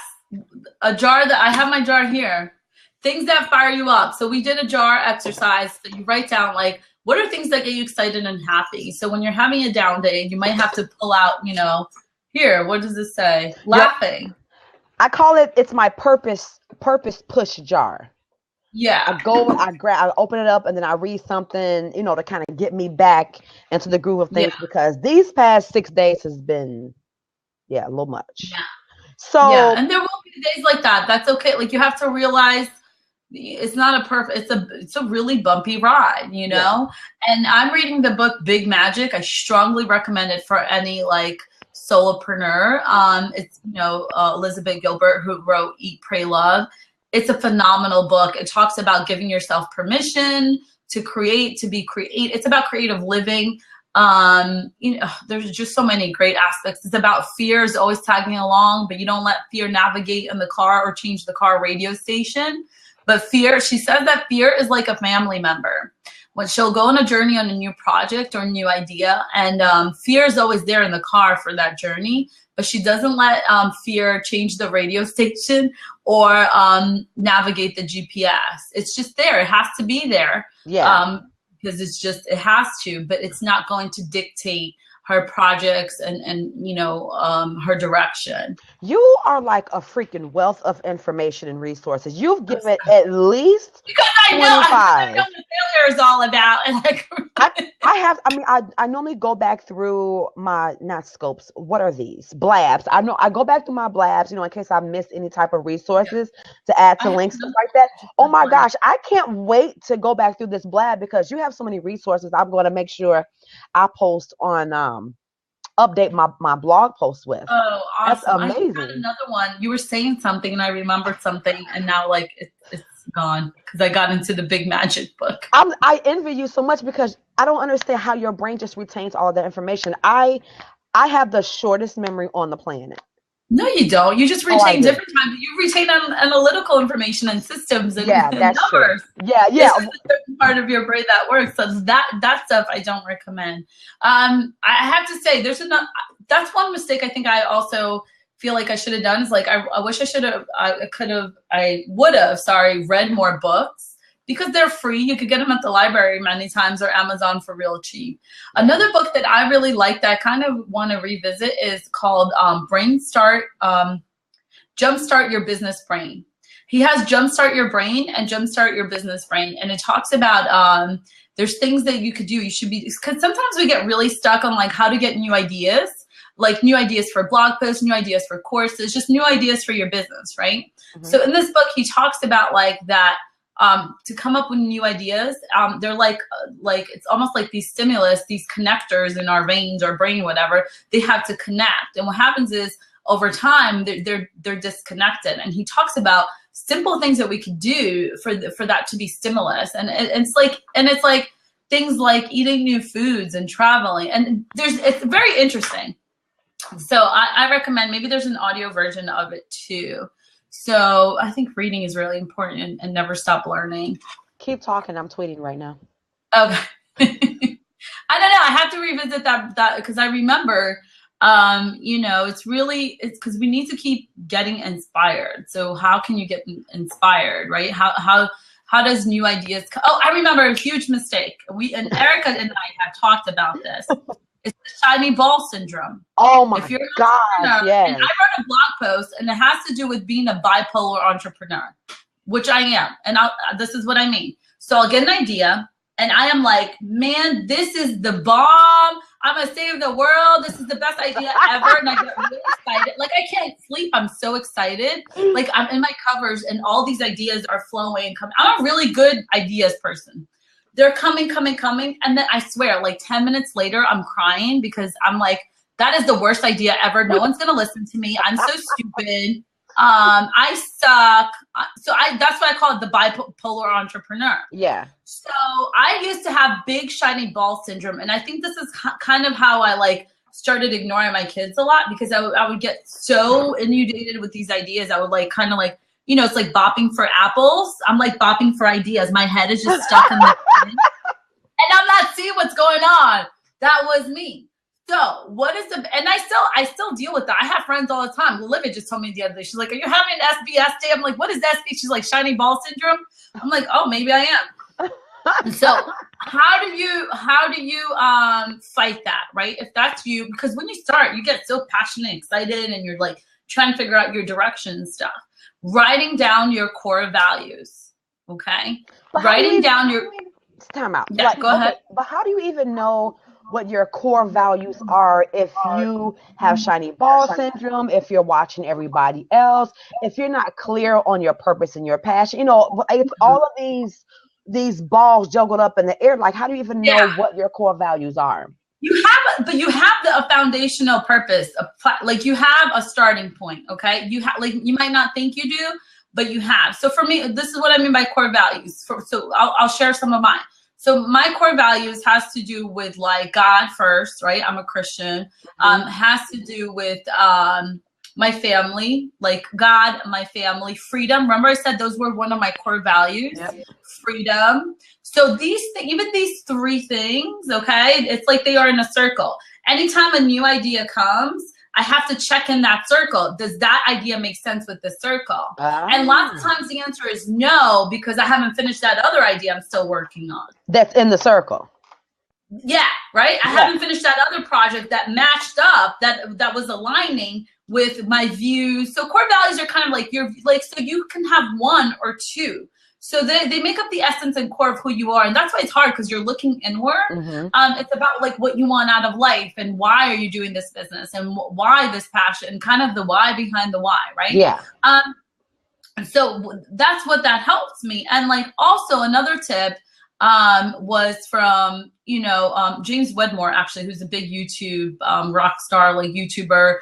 A jar that I have my jar here. Things that fire you up. So we did a jar exercise that you write down like, what are things that get you excited and happy? So when you're having a down day, you might have to pull out, you know, here, what does this say? Laughing. Yep. I call it's my purpose push jar. Yeah. I open it up and then I read something, you know, to kind of get me back into the groove of things, because these past 6 days has been, a little much. Yeah. So and there will be days like that. That's okay. Like you have to realize it's not it's a really bumpy ride, you know? Yeah. And I'm reading the book Big Magic. I strongly recommend it for any like solopreneur. It's, you know, Elizabeth Gilbert, who wrote Eat, Pray, Love. It's a phenomenal book. It talks about giving yourself permission to create, to be creative. It's about creative living. You know, there's just so many great aspects. It's about fears always tagging along, but you don't let fear navigate in the car or change the car radio station. But fear, she says that fear is like a family member. When she'll go on a journey on a new project or a new idea, and fear is always there in the car for that journey, but she doesn't let fear change the radio station or navigate the GPS. It's just there. It has to be there. Yeah. Because it has to, but it's not going to dictate her projects and you know, her direction. You are like a freaking wealth of information and resources. You've given at least because I know what failure is all about. And like, I normally go back through my, not scopes, what are these? Blabs. I go back through my blabs, you know, in case I missed any type of resources to add to links, stuff like that. Oh my gosh, I can't wait to go back through this blab because you have so many resources. I'm going to make sure I post on, update my blog post with. Oh, awesome. That's amazing. I had another one. You were saying something and I remembered something, and now like it's gone because I got into the Big Magic book. I envy you so much because I don't understand how your brain just retains all that information. I have the shortest memory on the planet. No, you don't. You just retain different times. You retain analytical information and systems and, and numbers. True. Yeah. This is a certain part of your brain that works. So that stuff I don't recommend. I have to say, that's one mistake I think I also feel like I should have done is like I wish I would have read more books. Because they're free. You could get them at the library many times or Amazon for real cheap. Another book that I really like that I kind of want to revisit is called Jumpstart Your Business Brain. He has Jumpstart Your Brain and Jumpstart Your Business Brain. And it talks about there's things that you could do. You should be, because sometimes we get really stuck on like how to get new ideas, like new ideas for blog posts, new ideas for courses, just new ideas for your business, right? Mm-hmm. So in this book, he talks about like that, to come up with new ideas. They're like it's almost like these stimulus, these connectors in our veins or brain, whatever, they have to connect. And what happens is over time, they're disconnected. And he talks about simple things that we could do for that to be stimulus. And it's like things like eating new foods and traveling. And it's very interesting. So I recommend, maybe there's an audio version of it too. So I think reading is really important, and never stop learning. Keep talking. I'm tweeting right now. Okay. I don't know. I have to revisit that because I remember, it's because we need to keep getting inspired. So how can you get inspired, right? How does new ideas I remember a huge mistake. And Erica and I have talked about this. It's the shiny ball syndrome. Oh my gosh, yes. And I wrote a blog post, and it has to do with being a bipolar entrepreneur, which I am. And this is what I mean. So I'll get an idea, and I am like, man, this is the bomb. I'm going to save the world. This is the best idea ever. And I get really excited. Like, I can't sleep. I'm so excited. Like, I'm in my covers, and all these ideas are flowing. I'm a really good ideas person. They're coming. And then I swear, like 10 minutes later, I'm crying because I'm like, that is the worst idea ever. No one's going to listen to me. I'm so stupid. I suck. So that's why I call it the bipolar entrepreneur. Yeah. So I used to have big shiny ball syndrome. And I think this is kind of how I like started ignoring my kids a lot, because I would get so inundated with these ideas. I would like kind of like, it's like bopping for apples. I'm like bopping for ideas. My head is just stuck in the thing, and I'm not seeing what's going on. That was me. So and I still deal with that. I have friends all the time. Olivia just told me the other day, she's like, are you having an SBS day? I'm like, what is SBS? She's like, shiny ball syndrome. I'm like, oh, maybe I am. So how do you fight that, right? If that's you, because when you start, you get so passionate and excited, and you're like trying to figure out your direction and stuff. Writing down your core values, okay? Writing down your... Time out. Yeah, go ahead. But how do you even know what your core values are if you have shiny ball syndrome, if you're watching everybody else, if you're not clear on your purpose and your passion? It's all of these balls juggled up in the air. Like, how do you even know what your core values are? You have a foundational purpose. Like, you have a starting point, okay? You might not think you do, but you have. So for me, this is what I mean by core values. So I'll share some of mine. So my core values has to do with like God first, right? I'm a Christian. Has to do with my family, like God, my family, freedom. Remember I said those were one of my core values, freedom. So even these three things, okay, it's like they are in a circle. Anytime a new idea comes, I have to check in that circle. Does that idea make sense with this circle? And lots of times the answer is no, because I haven't finished that other idea I'm still working on. That's in the circle. Yeah, right? I haven't finished that other project that matched up, that was aligning with my views. So core values are kind of like so you can have one or two. So they make up the essence and core of who you are. And that's why it's hard, because you're looking inward. It's about like what you want out of life, and why are you doing this business, and why this passion, kind of the why behind the why, right? Yeah. So that's what that helps me. And like also another tip was from, James Wedmore, actually, who's a big YouTube rock star, like YouTuber,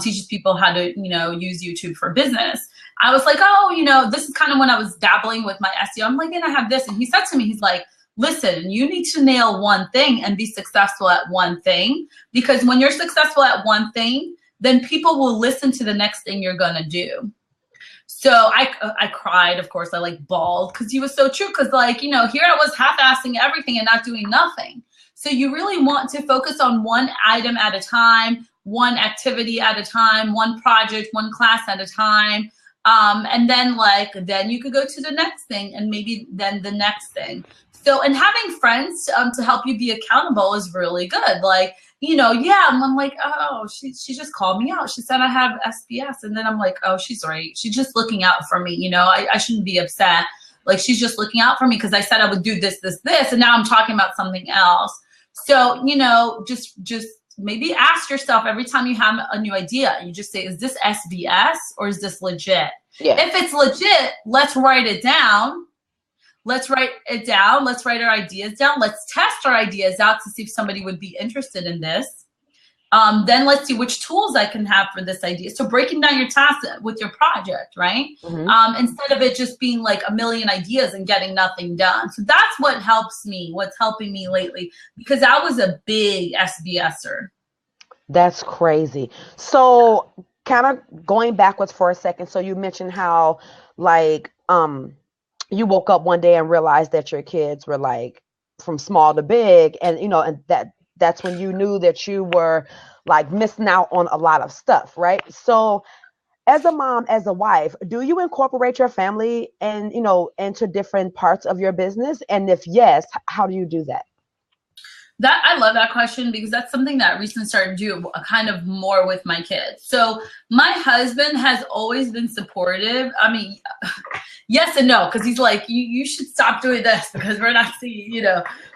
teaches people how to, use YouTube for business. I was like, this is kind of when I was dabbling with my SEO. I'm like, and I have this. And he said to me, he's like, listen, you need to nail one thing and be successful at one thing. Because when you're successful at one thing, then people will listen to the next thing you're going to do. So I cried, of course, I like bawled, because he was so true. Because like, here I was half-assing everything and not doing nothing. So you really want to focus on one item at a time, one activity at a time, one project, one class at a time. And then you could go to the next thing, and maybe then the next thing. So, and having friends to help you be accountable is really good. Like, and I'm like, oh, she just called me out. She said I have SBS. And then I'm like, oh, she's right. She's just looking out for me. I shouldn't be upset. Like, she's just looking out for me because I said I would do this, this, this. And now I'm talking about something else. So, just maybe ask yourself every time you have a new idea, you just say, is this SBS or is this legit? Yeah. If it's legit, let's write it down. Let's write it down. Let's write our ideas down. Let's test our ideas out to see if somebody would be interested in this. Then let's see which tools I can have for this idea. So breaking down your tasks with your project, right? Instead of it just being like a million ideas and getting nothing done. So that's what helps me, what's helping me lately, because I was a big SBSer. That's crazy. So kind of going backwards for a second. So you mentioned how like you woke up one day and realized that your kids were like from small to big, and and that's when you knew that you were like missing out on a lot of stuff, right? So as a mom, as a wife, do you incorporate your family and into different parts of your business? And if yes, how do you do that? That I love that question, because that's something that I recently started to do kind of more with my kids. So my husband has always been supportive. I mean, yes and no, because he's like, you should stop doing this because we're not seeing,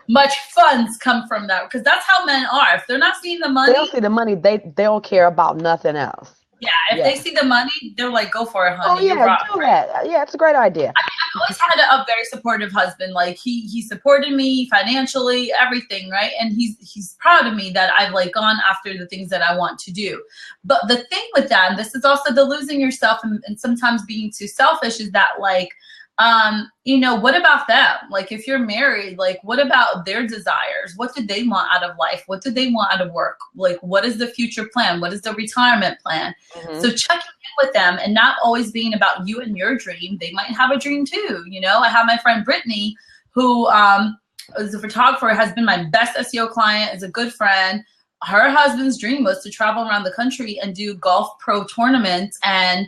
much funds come from that. Because that's how men are. If they're not seeing the money, they don't see the money. They don't care about nothing else. Yeah, if they see the money, they're like, go for it, honey. Oh, yeah, do that. Yeah, it's a great idea. I've always had a very supportive husband. Like he supported me financially, everything, right? And he's proud of me that I've like gone after the things that I want to do. But the thing with that, and this is also the losing yourself and sometimes being too selfish, is that like, what about them? Like if you're married, like what about their desires? What did they want out of life? What did they want out of work? Like what is the future plan? What is the retirement plan? So checking in with them and not always being about you and your dream. They might have a dream too. I have my friend Brittany, who is a photographer, has been my best SEO client, is a good friend. Her husband's dream was to travel around the country and do golf pro tournaments and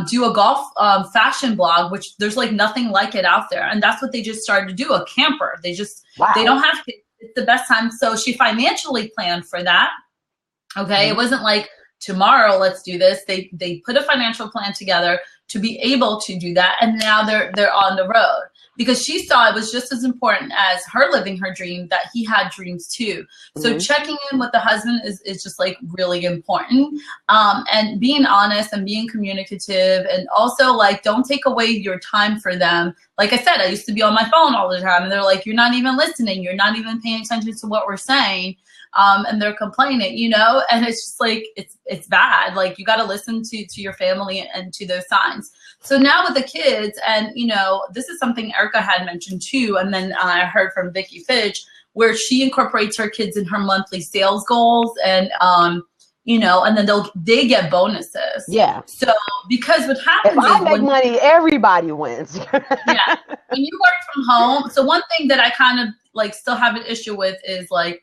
do a golf fashion blog, which there's like nothing like it out there. And that's what they just started to do, a camper. They don't have to, it's the best time. So she financially planned for that. Okay. It wasn't like tomorrow, let's do this. They put a financial plan together to be able to do that. And now they're on the road, because she saw it was just as important as her living her dream that he had dreams too. So checking in with the husband is just like really important. And being honest and being communicative, and also like, don't take away your time for them. Like I said, I used to be on my phone all the time and they're like, you're not even listening. You're not even paying attention to what we're saying. And they're complaining, and it's just like, it's bad. Like you got to listen to your family and to those signs. So now with the kids, and this is something Erica had mentioned too. And then I heard from Vicky Fitch, where she incorporates her kids in her monthly sales goals, and and then they get bonuses. Yeah. So because what happens if I make money, everybody wins. Yeah. When you work from home, so one thing that I kind of like still have an issue with is like,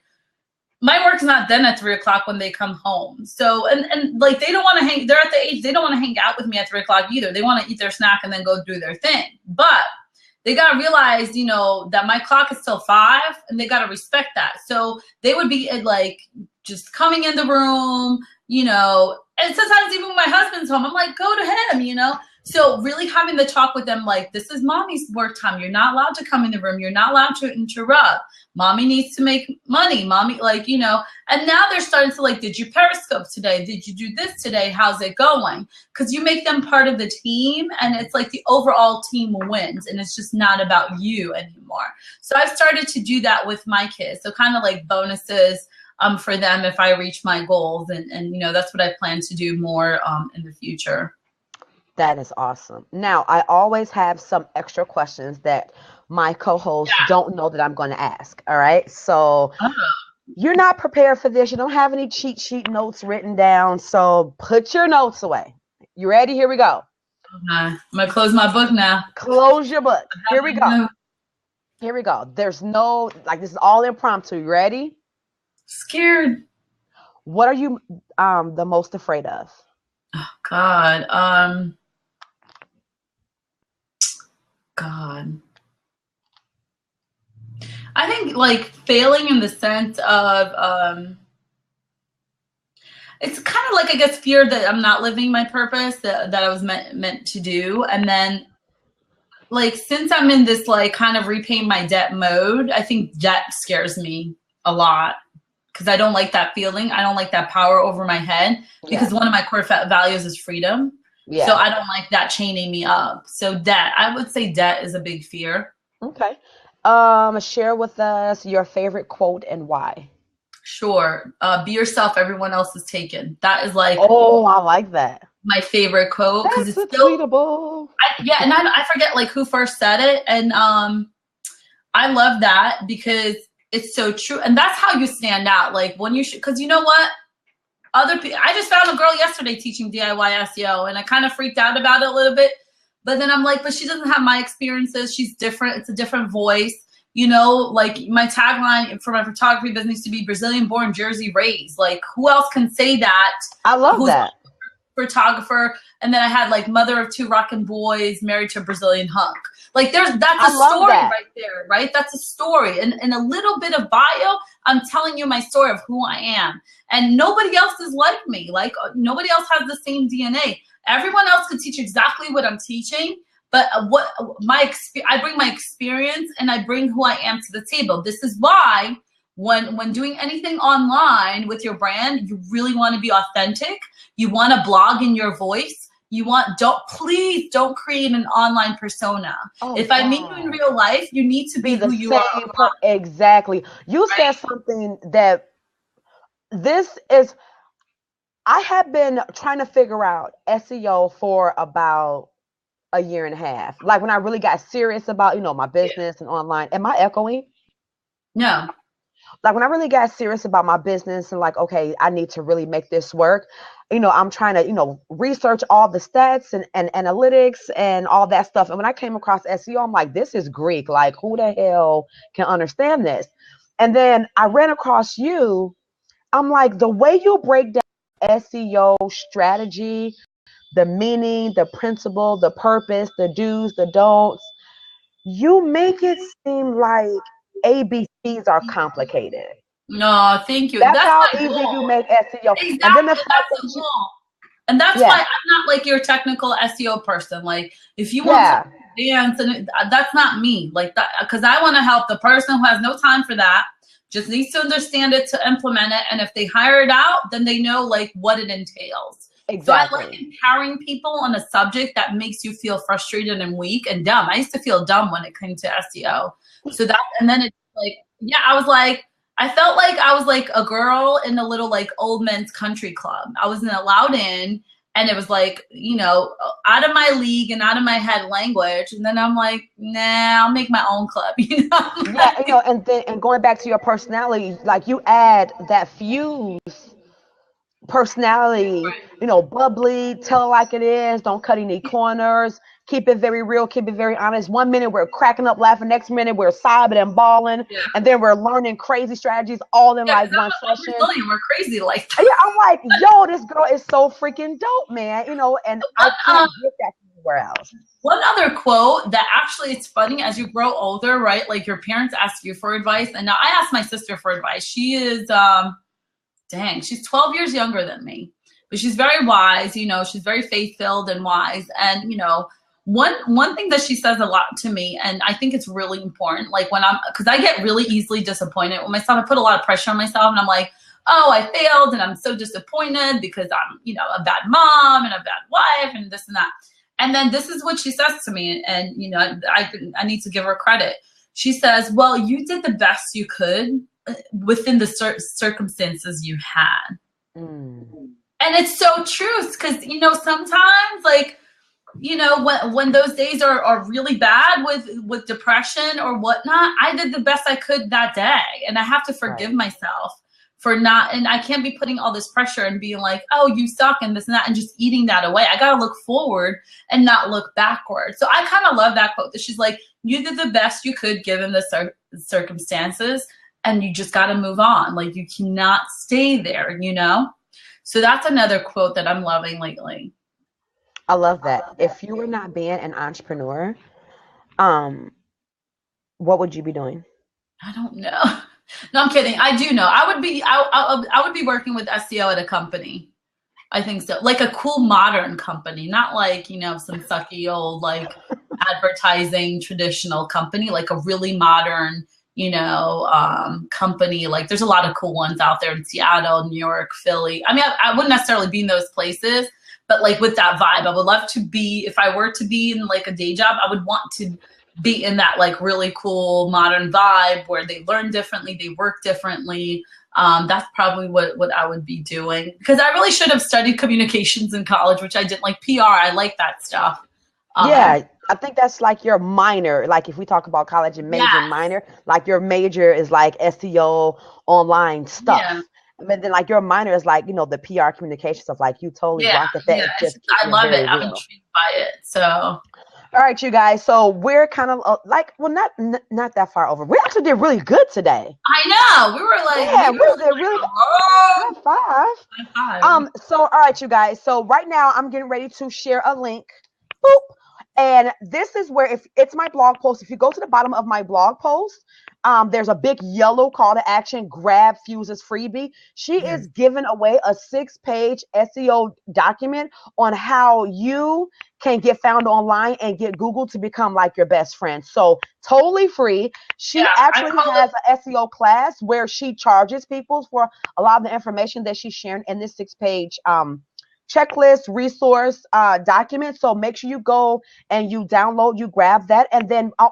my work's not done at 3 o'clock when they come home. So, and like, they don't want to hang, they're at the age, they don't want to hang out with me at 3 o'clock either. They want to eat their snack and then go do their thing. But they got to realize, that my clock is till 5, and they got to respect that. So they would be like, just coming in the room, and sometimes even when my husband's home, I'm like, go to him, So really having the talk with them, like, this is mommy's work time. You're not allowed to come in the room. You're not allowed to interrupt. Mommy needs to make money. Mommy, like, and now they're starting to like, did you Periscope today? Did you do this today? How's it going? Because you make them part of the team, and it's like the overall team wins, and it's just not about you anymore. So I've started to do that with my kids. So kind of like bonuses for them if I reach my goals. And that's what I plan to do more in the future. That is awesome. Now, I always have some extra questions that my co-hosts don't know that I'm going to ask. All right. So you're not prepared for this. You don't have any cheat sheet notes written down. So put your notes away. You ready? Here we go. I'm going to close my book now. Close your book. Here we go. Here we go. There's no, like, this is all impromptu. You ready? Scared. What are you the most afraid of? Oh, God. God. I think like failing in the sense of it's kind of like, I guess, fear that I'm not living my purpose that I was meant to do. And then like, since I'm in this like kind of repaying my debt mode, I think debt scares me a lot, because I don't like that feeling. I don't like that power over my head, because one of my core values is freedom. Yeah. So I don't like that chaining me up. So debt, I would say debt is a big fear. Okay. Share with us your favorite quote and why. Sure. Be yourself. Everyone else is taken. That is like Oh, I like that. my favorite quote because That's it's a still, tweetable. yeah. And I forget like who first said it. And I love that because it's so true. And that's how you stand out. Like when you should, because you know what? Other people, I just found a girl yesterday teaching DIY SEO and I kind of freaked out about it a little bit. But then I'm like, but she doesn't have my experiences. She's different. It's a different voice. You know, like my tagline for my photography business used to be Brazilian born, Jersey raised. Like who else can say that? I love that. Photographer. And then I had like mother of two rockin' boys, married to a Brazilian hunk. Like that's a story right there, right? That's a story. And in a little bit of bio, I'm telling you my story of who I am. And nobody else is like me. Like nobody else has the same DNA. Everyone else could teach exactly what I'm teaching, but I bring my experience and I bring who I am to the table. This is why when doing anything online with your brand, you really want to be authentic. You want to blog in your voice. Please don't create an online persona. Oh, if I meet you in real life, you need to be who you are. Exactly. You said something that I have been trying to figure out SEO for about a year and a half. Like when I really got serious about, my business and online. Am I echoing? No. Like when I really got serious about my business and like, okay, I need to really make this work. I'm trying to, research all the stats and analytics and all that stuff. And when I came across SEO, I'm like, this is Greek. Like who the hell can understand this? And then I ran across you. I'm like, the way you break down SEO strategy, the meaning, the principle, the purpose, the do's, the don'ts, you make it seem like ABCs are complicated. No, thank you. That's how easy you make SEO. Exactly. And then that's the goal. And that's why I'm not like your technical SEO person. Like if you want to dance, and that's not me. Like that, because I want to help the person who has no time for that, just needs to understand it to implement it. And if they hire it out, then they know like what it entails. Exactly. So I like empowering people on a subject that makes you feel frustrated and weak and dumb. I used to feel dumb when it came to SEO. So that, and then it's like, I felt like I was like a girl in a little like old men's country club. I wasn't allowed in, and it was like, out of my league and out of my head language. And then I'm like, nah, I'll make my own club. And going back to your personality, like you add that fuse personality, bubbly, tell it like it is, don't cut any corners, keep it very real, keep it very honest. 1 minute we're cracking up laughing, next minute we're sobbing and bawling, and then we're learning crazy strategies all in like one session. We're crazy like that. Yeah, I'm like, yo, this girl is so freaking dope, man. And I can't get that anywhere else. One other quote that actually, it's funny, as you grow older, right? Like your parents ask you for advice, and now I ask my sister for advice. She is she's 12 years younger than me, but she's very wise, she's very faith-filled and wise. And, one thing that she says a lot to me, and I think it's really important, like because I get really easily disappointed with myself. I put a lot of pressure on myself and I'm like, oh, I failed and I'm so disappointed because I'm, a bad mom and a bad wife and this and that. And then this is what she says to me. And, I need to give her credit. She says, well, you did the best you could within the circumstances you had. And it's so true because, sometimes like, when those days are really bad with depression or whatnot, I did the best I could that day. And I have to forgive myself for not, and I can't be putting all this pressure and being like, oh, you suck and this and that, and just eating that away. I got to look forward and not look backward. So I kind of love that quote that she's like, you did the best you could given the circumstances. And you just got to move on. Like you cannot stay there, So that's another quote that I'm loving lately. I love that. If you were not being an entrepreneur, what would you be doing? I don't know. No, I'm kidding. I do know. I would be working with SEO at a company. I think so. Like a cool modern company, not like, some sucky old like advertising traditional company, like a really modern company. Like there's a lot of cool ones out there in Seattle, New York, Philly. I mean, I wouldn't necessarily be in those places, but like with that vibe, I would love to be, if I were to be in like a day job, I would want to be in that like really cool modern vibe where they learn differently, they work differently. That's probably what I would be doing, because I really should have studied communications in college, which I didn't. Like PR, I like that stuff. Yeah, I think that's like your minor. Like if we talk about college and major and Yes. minor, like your major is like SEO, online Yeah. stuff. But then like your minor is like, the PR communication stuff. Like you totally Yeah. rock at that. Yeah. It just I keeping it love very it. I'm real. intrigued by it. So. All right, you guys. So we're kind of like, well, not that far over. We actually did really good today. I know. We were like, Yeah, we did really good. oh, High five. high five. So all right, you guys. So right now I'm getting ready to share a link. Boop. And this is where, if it's my blog post, if you go to the bottom of my blog post, there's a big yellow call to action, grab Feuza's freebie. She is giving away a 6-page SEO document on how you can get found online and get Google to become like your best friend. So totally free. She actually has an SEO class where she charges people for a lot of the information that she's sharing in this 6-page checklist resource document. So make sure you go and you download, you grab that. And then I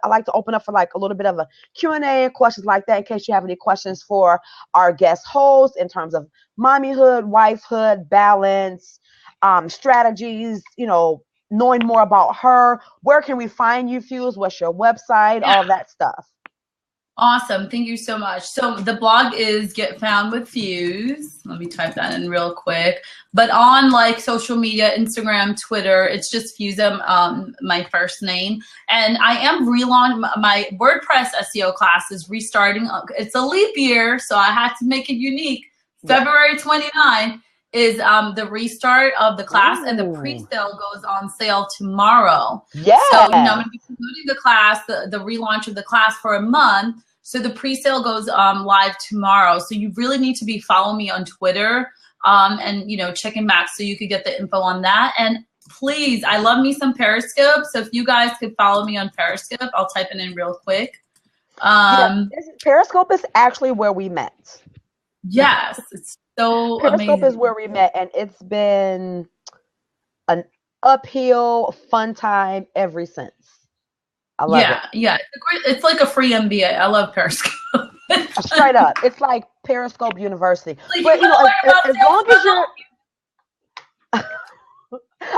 like to open up for like a little bit of a Q&A and questions like that in case you have any questions for our guest host in terms of mommyhood, wifehood, balance, strategies, knowing more about her. Where can we find you, Fuse? What's your website? All that stuff. Awesome. Thank you so much. So the blog is Get Found with Fuse. Let me type that in real quick. But on like social media, Instagram, Twitter, it's just Feuza, my first name. And I am relaunching my WordPress SEO class is restarting. It's a leap year, so I had to make it unique. February 29 is the restart of the class. Ooh. And the pre-sale goes on sale tomorrow. Yeah. So I'm going to be promoting the class, the relaunch of the class for a month. So the pre-sale goes live tomorrow. So you really need to be following me on Twitter and, checking back so you could get the info on that. And please, I love me some Periscope. So if you guys could follow me on Periscope, I'll type it in real quick. Periscope is actually where we met. Yes, it's so Periscope amazing. is where we met, and it's been an uphill, fun time ever since. I love it. Yeah. It's like a free MBA. I love Periscope. Straight up. It's like Periscope University. Like, but, as long as you're...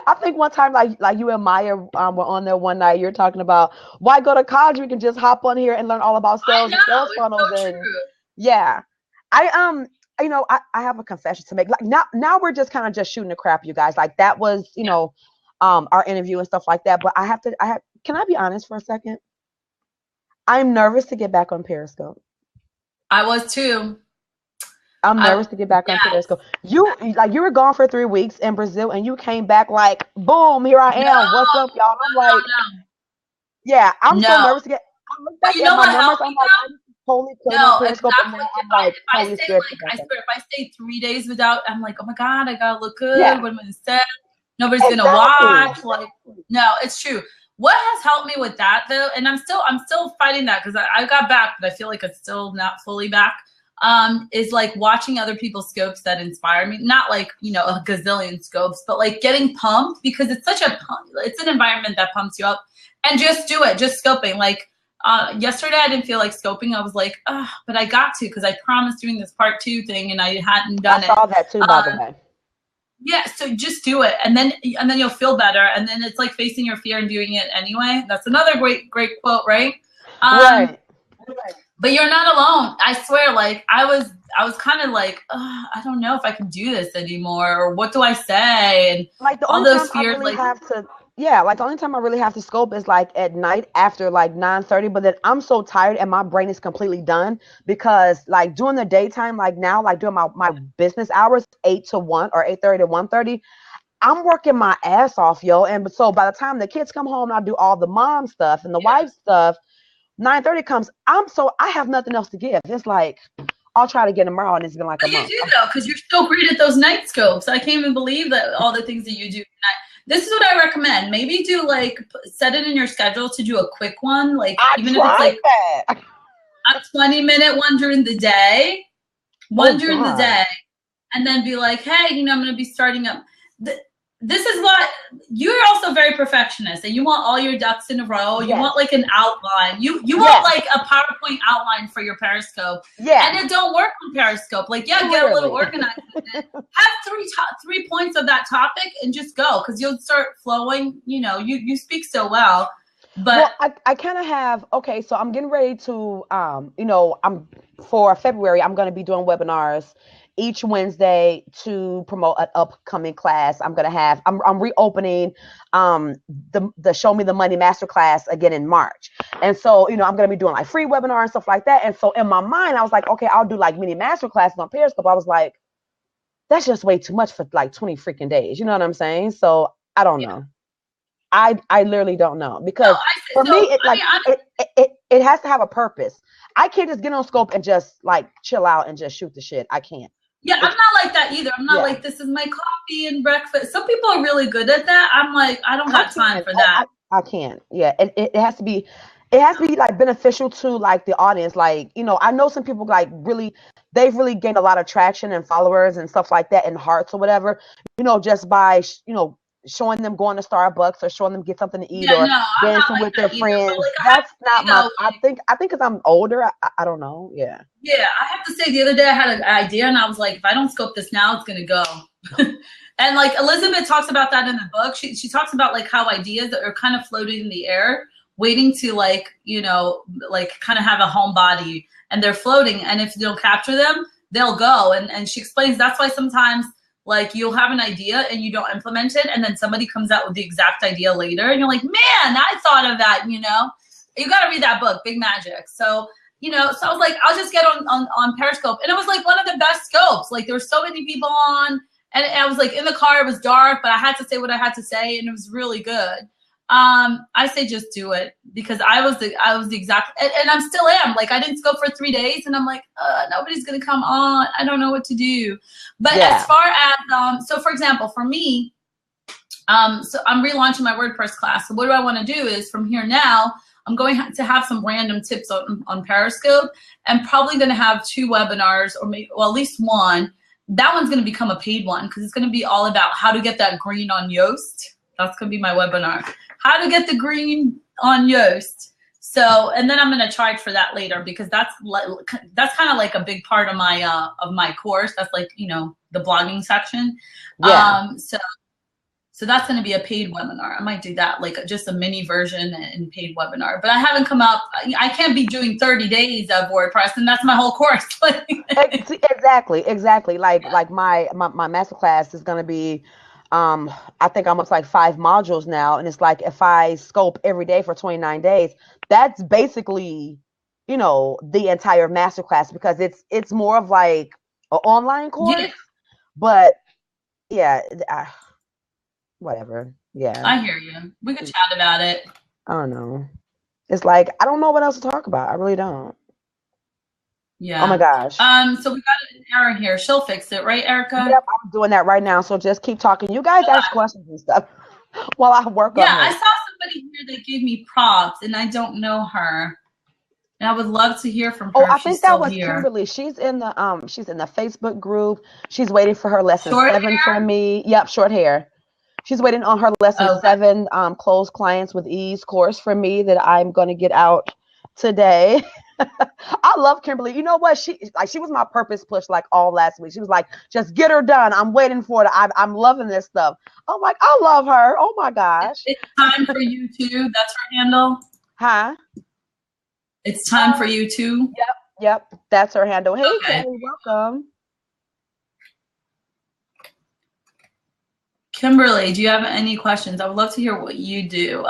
I think one time, like you and Maya were on there one night, you're talking about, why go to college? We can just hop on here and learn all about sales and sales funnels. So true. Yeah. I have a confession to make. Like now we're just kind of just shooting the crap, you guys. Like that was, our interview and stuff like that. But can I be honest for a second? I'm nervous to get back on Periscope. I was too. I'm nervous to get back on Periscope. You were gone for 3 weeks in Brazil and you came back like, boom, here I am. What's up, y'all? I'm like, yeah, I'm so nervous to get. I look back at my numbers. I'm like, totally on Periscope. If I stay 3 days without, I'm like, oh my God, I gotta look good. Yeah. What am I gonna say? Nobody's gonna watch. Like, no, it's true. What has helped me with that though, and I'm still fighting that because I got back, but I feel like it's still not fully back. Is like watching other people's scopes that inspire me. Not like, a gazillion scopes, but like getting pumped because it's it's an environment that pumps you up. And just do it, just scoping. Like yesterday I didn't feel like scoping. I was like, but I got to because I promised doing this part 2 thing and I hadn't done it. I saw that too, by the way. Yeah, so just do it, and then you'll feel better, and then it's like facing your fear and doing it anyway. That's another great quote, right? Right. But you're not alone. I swear, like I was kind of like, I don't know if I can do this anymore, or what do I say, and like all those fears. The only time I really have to scope is like at night after like 9:30. But then I'm so tired and my brain is completely done because like during the daytime, like now, like during my business hours, 8 to 1 or 8:30 to 1:30, I'm working my ass off, yo. And so by the time the kids come home, I do all the mom stuff and the wife stuff. 9:30 comes, I have nothing else to give. It's like, I'll try to get tomorrow, and it's been like a month. You do though, because you're so great at those night scopes. I can't even believe that all the things that you do. This is what I recommend. Maybe do like set it in your schedule to do a quick one, like even if it's like a 20-minute one during the day, the day, and then be like, hey, I'm going to be starting up. this is what you're also very perfectionist, and you want all your ducks in a row. You want like an outline. You want like a PowerPoint outline for your Periscope. And it don't work on Periscope. Like, get a little organized. Have three points of that topic and just go, because you'll start flowing. You know, you speak so well. But I kind of have, okay, so I'm getting ready to, you know, for February, I'm going to be doing webinars each Wednesday to promote an upcoming class. I'm reopening the Show Me the Money Masterclass again in March. And so, you know, I'm going to be doing like free webinar and stuff like that. And so in my mind, I was like, okay, I'll do like mini masterclasses on Periscope. I was like, that's just way too much for like 20 freaking days. You know what I'm saying? So I don't know. I literally don't know, because for me, it has to have a purpose. I can't just get on Scope and just like chill out and just shoot the shit. I can't. Yeah, I'm not like that either. I'm not like, this is my coffee and breakfast. Some people are really good at that. I'm like, I don't have time for that. I can't. Yeah, it has to be. It has to be like beneficial to like the audience. Like, you know, I know some people like they've really gained a lot of traction and followers and stuff like that, and hearts or whatever, you know, just by, you know, showing them going to Starbucks or showing them get something to eat or dancing with their friends. Like, that's not my, I think because I'm older, I don't know. Yeah. Yeah. I have to say, the other day I had an idea and I was like, if I don't scope this now, it's going to go. And like Elizabeth talks about that in the book. She talks about like how ideas are kind of floating in the air, waiting to like, you know, like kind of have a home body, and they're floating. And if you don't capture them, they'll go. And she explains that's why sometimes like you'll have an idea and you don't implement it, and then somebody comes out with the exact idea later and you're like, man, I thought of that. You know, you got to read that book, Big Magic. So, you know, so I was like, I'll just get on Periscope. And it was like one of the best scopes. Like there were so many people on, and I was like in the car, it was dark, but I had to say what I had to say, and it was really good. I say just do it, because I was the exact, and I'm still am. Like I didn't scope for 3 days, and I'm like, nobody's gonna come on. I don't know what to do. But as far as so for example, for me, so I'm relaunching my WordPress class. So what do I want to do is from here now, I'm going to have some random tips on Periscope, and probably going to have 2 webinars, or maybe, well, at least one. That one's going to become a paid one, because it's going to be all about how to get that green on Yoast. That's going to be my webinar. How to get the green on Yoast. So, and then I'm going to charge for that later, because that's kind of like a big part of my course. That's like, you know, the blogging section. Yeah. So that's going to be a paid webinar. I might do that, like just a mini version and paid webinar. But I haven't come up. I can't be doing 30 days of WordPress, and that's my whole course. Exactly. Like my masterclass is going to be, I think almost like 5 modules now. And it's like, if I scope every day for 29 days, that's basically, you know, the entire masterclass, because it's more of like an online course, but yeah, whatever. Yeah. I hear you. We could chat about it. I don't know. It's like, I don't know what else to talk about. I really don't. Yeah. Oh my gosh. So we got an error here. She'll fix it, right, Erica? Yep, I'm doing that right now. So just keep talking. You guys ask questions and stuff while I work on it. Yeah, I saw somebody here that gave me props, and I don't know her. And I would love to hear from her. Oh, I think that was Kimberly. She's in the Facebook group. She's waiting for her lesson 7 from me. Yep, short hair. She's waiting on her lesson 7, Close Clients with Ease course for me that I'm going to get out today. I love Kimberly. You know what? She was my purpose push like all last week. She was like, just get her done. I'm waiting for it. I'm loving this stuff. I'm like, I love her. Oh my gosh. It's time for you too. That's her handle. Huh? It's time for you too. Yep. That's her handle. Hey, Kelly, welcome. Kimberly, do you have any questions? I would love to hear what you do.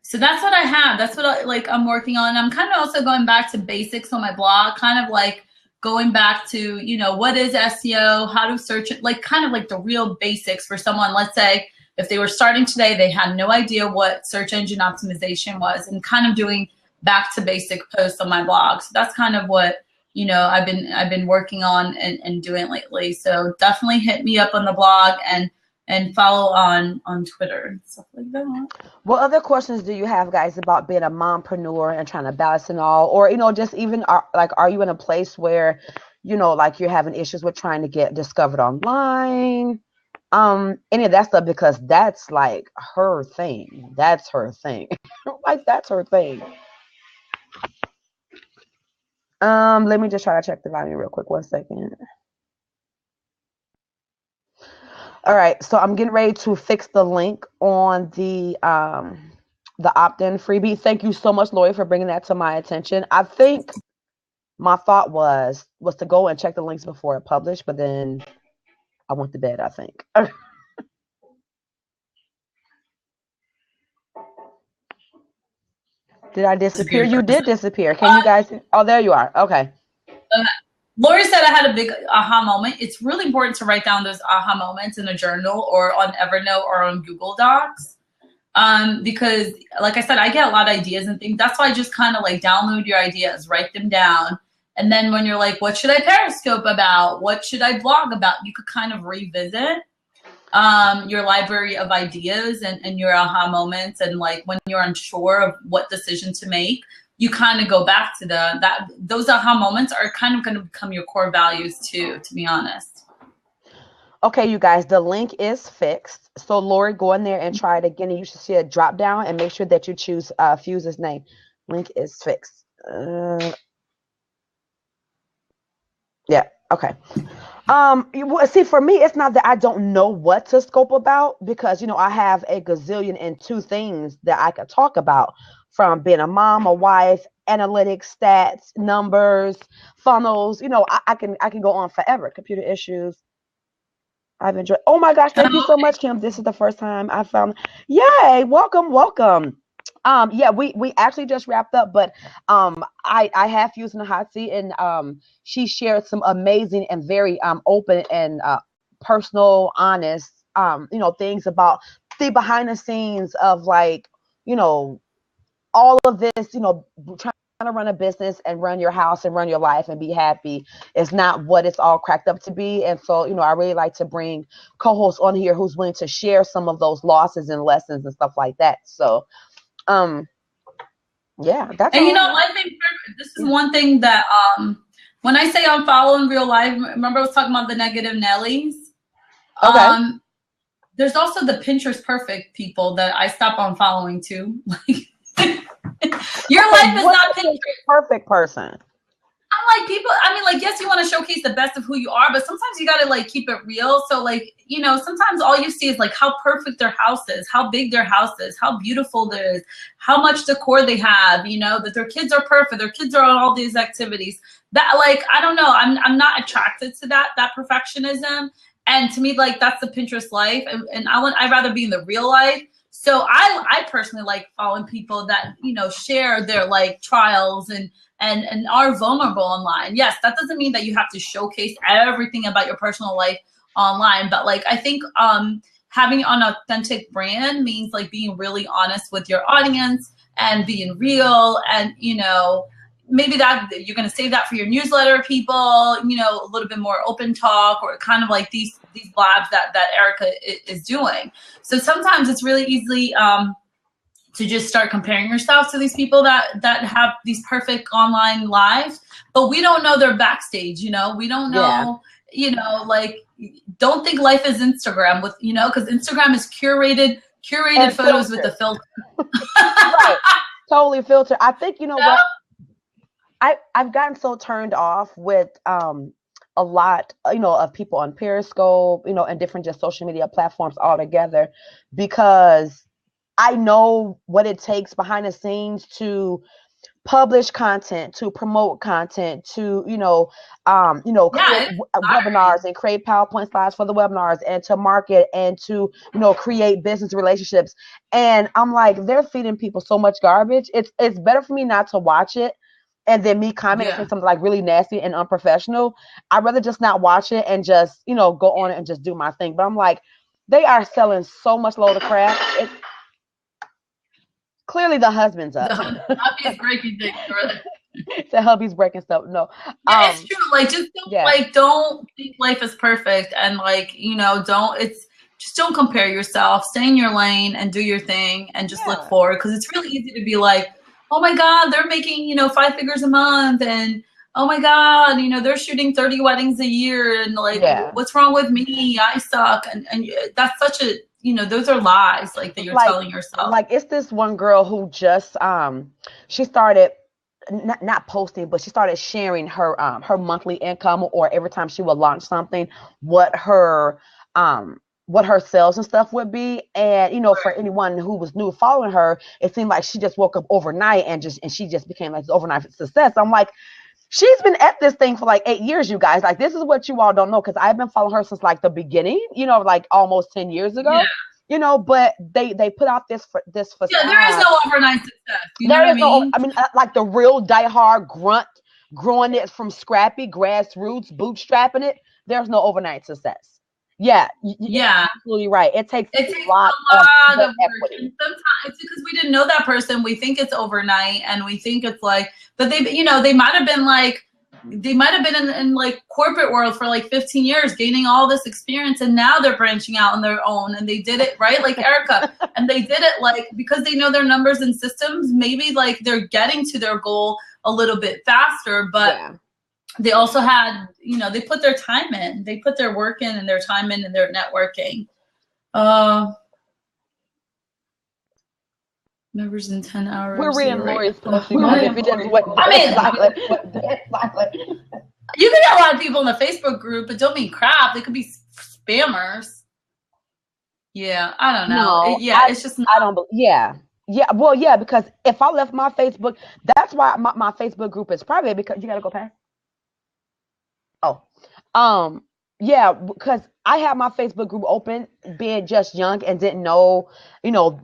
So that's what I have. That's what I'm working on. I'm kind of also going back to basics on my blog, kind of like going back to, you know, what is SEO, how to search it, like kind of like the real basics for someone. Let's say if they were starting today, they had no idea what search engine optimization was, and kind of doing back to basic posts on my blog. So that's kind of what, you know, I've been working on and doing lately. So definitely hit me up on the blog and follow on Twitter and stuff like that. What other questions do you have, guys, about being a mompreneur and trying to balance it all? Or, you know, just even are you in a place where, you know, like you're having issues with trying to get discovered online? any of that stuff, because that's like her thing. That's her thing. Like that's her thing. Let me just try to check the volume real quick. 1 second. All right, so I'm getting ready to fix the link on the opt-in freebie. Thank you so much, Lori, for bringing that to my attention. I think my thought was to go and check the links before it published, but then I went to bed, I think. Did I disappear? You did disappear. Can you guys? Oh, there you are. Okay. Lori said I had a big aha moment. It's really important to write down those aha moments in a journal or on Evernote or on Google Docs. Because like I said, I get a lot of ideas and things. That's why I just kind of like download your ideas, write them down. And then when you're like, what should I Periscope about? What should I blog about? You could kind of revisit your library of ideas and your aha moments. And like when you're unsure of what decision to make, you kind of go back to those aha moments are kind of going to become your core values too, to be honest. Okay, you guys, the link is fixed. So Lori, go in there and try it again. And you should see a drop down and make sure that you choose Feuza's name. Link is fixed. Yeah, okay. See, for me, it's not that I don't know what to scope about, because, you know, I have a gazillion and two things that I could talk about, from being a mom, a wife, analytics, stats, numbers, funnels. You know, I can go on forever. Computer issues. I've enjoyed. Oh my gosh, thank you so much, Kim. This is the first time I found. Yay, welcome. Yeah, we actually just wrapped up, but I have used in the hot seat, and she shared some amazing and very open and personal, honest you know, things about the behind the scenes of, like, you know, all of this, you know, trying to run a business and run your house and run your life and be happy is not what it's all cracked up to be. And so, you know, I really like to bring co-hosts on here who's willing to share some of those losses and lessons and stuff like that. So yeah, that's. And you know, I think this is one thing that when I say unfollow in real life, remember I was talking about the negative Nellies? Okay. There's also the Pinterest perfect people that I stop unfollowing too. Your life is not Pinterest. Perfect person. I'm like, people, I mean, like, yes, you want to showcase the best of who you are, but sometimes you got to like keep it real. So like, you know, sometimes all you see is like how perfect their house is, how big their house is, how beautiful it is, how much decor they have, you know, that their kids are perfect, their kids are on all these activities. That, like, I don't know, I'm not attracted to that perfectionism. And to me, like, that's the Pinterest life. And I'd rather be in the real life. So I personally like following people that, you know, share their like trials and are vulnerable online. Yes, that doesn't mean that you have to showcase everything about your personal life online. But like, I think having an authentic brand means like being really honest with your audience and being real. And, you know, maybe that you're going to save that for your newsletter people, you know, a little bit more open talk, or kind of like these blabs that Erica is doing. So sometimes it's really easy to just start comparing yourself to these people that have these perfect online lives, but we don't know their backstage, you know, we don't know, you know, like, don't think life is Instagram with, you know, because Instagram is curated and photos filtered with the filter. Right. Totally filtered. I think, you know what? I've gotten so turned off with a lot, you know, of people on Periscope, you know, and different just social media platforms altogether, because I know what it takes behind the scenes to publish content, to promote content, to, create webinars and create PowerPoint slides for the webinars, and to market, and to, you know, create business relationships. And I'm like, they're feeding people so much garbage. It's better for me not to watch it. And then me commenting something like really nasty and unprofessional. I'd rather just not watch it and just, you know, go on it and just do my thing. But I'm like, they are selling so much load of crap. It's clearly the husband's up. The hubby's breaking things, brother. The hubby's breaking stuff. No. Yeah, it's true. Like, just don't think life is perfect. And like, you know, just don't compare yourself. Stay in your lane and do your thing and just look forward. Because it's really easy to be like, oh my God, they're making, you know, 5 figures a month, and oh my God, you know, they're shooting 30 weddings a year and like, Yeah. what's wrong with me? I suck. And that's such a, you know, those are lies like that you're Like, telling yourself. like it's this one girl who just she started not posting, but she started sharing her monthly income, or every time she would launch something, what her what her sales and stuff would be. And you know, for anyone who was new following her, it seemed like she just woke up overnight and she just became like this overnight success. I'm like, she's been at this thing for like 8 years, you guys. Like, this is what you all don't know, because I've been following her since like the beginning, you know, like almost 10 years ago. Yeah. You know, but they put out this facade. Yeah, there is no overnight success. You know There what is I no, mean? I mean, like the real diehard grunt, growing it from scrappy grassroots, bootstrapping it. There's no overnight success. Yeah, you're Yeah. absolutely right. It takes It a takes lot a of lot of work. equity. And sometimes it's because we didn't know that person. We think it's overnight and we think it's like, but they, you know, they might have been like, they might have been in like corporate world for like 15 years, gaining all this experience. And now they're branching out on their own, and they did it right. Like Erica, and they did it like, because they know their numbers and systems, maybe like they're getting to their goal a little bit faster, but Yeah. they also had, you know, they put their time in, they put their work in and their time in and their networking. Members in 10 hours. We're reading Right. Lori's post. You guys, if you just went I mean, silent. you can get a lot of people in the Facebook group, but don't mean crap. They could be spammers. Yeah, I don't know. No, Yeah, it's just not. I don't. Yeah. Yeah. Well, yeah, because if I left my Facebook, that's why my Facebook group is private, because you gotta go past. Oh, yeah, because I had my Facebook group open, being just young and didn't know, you know,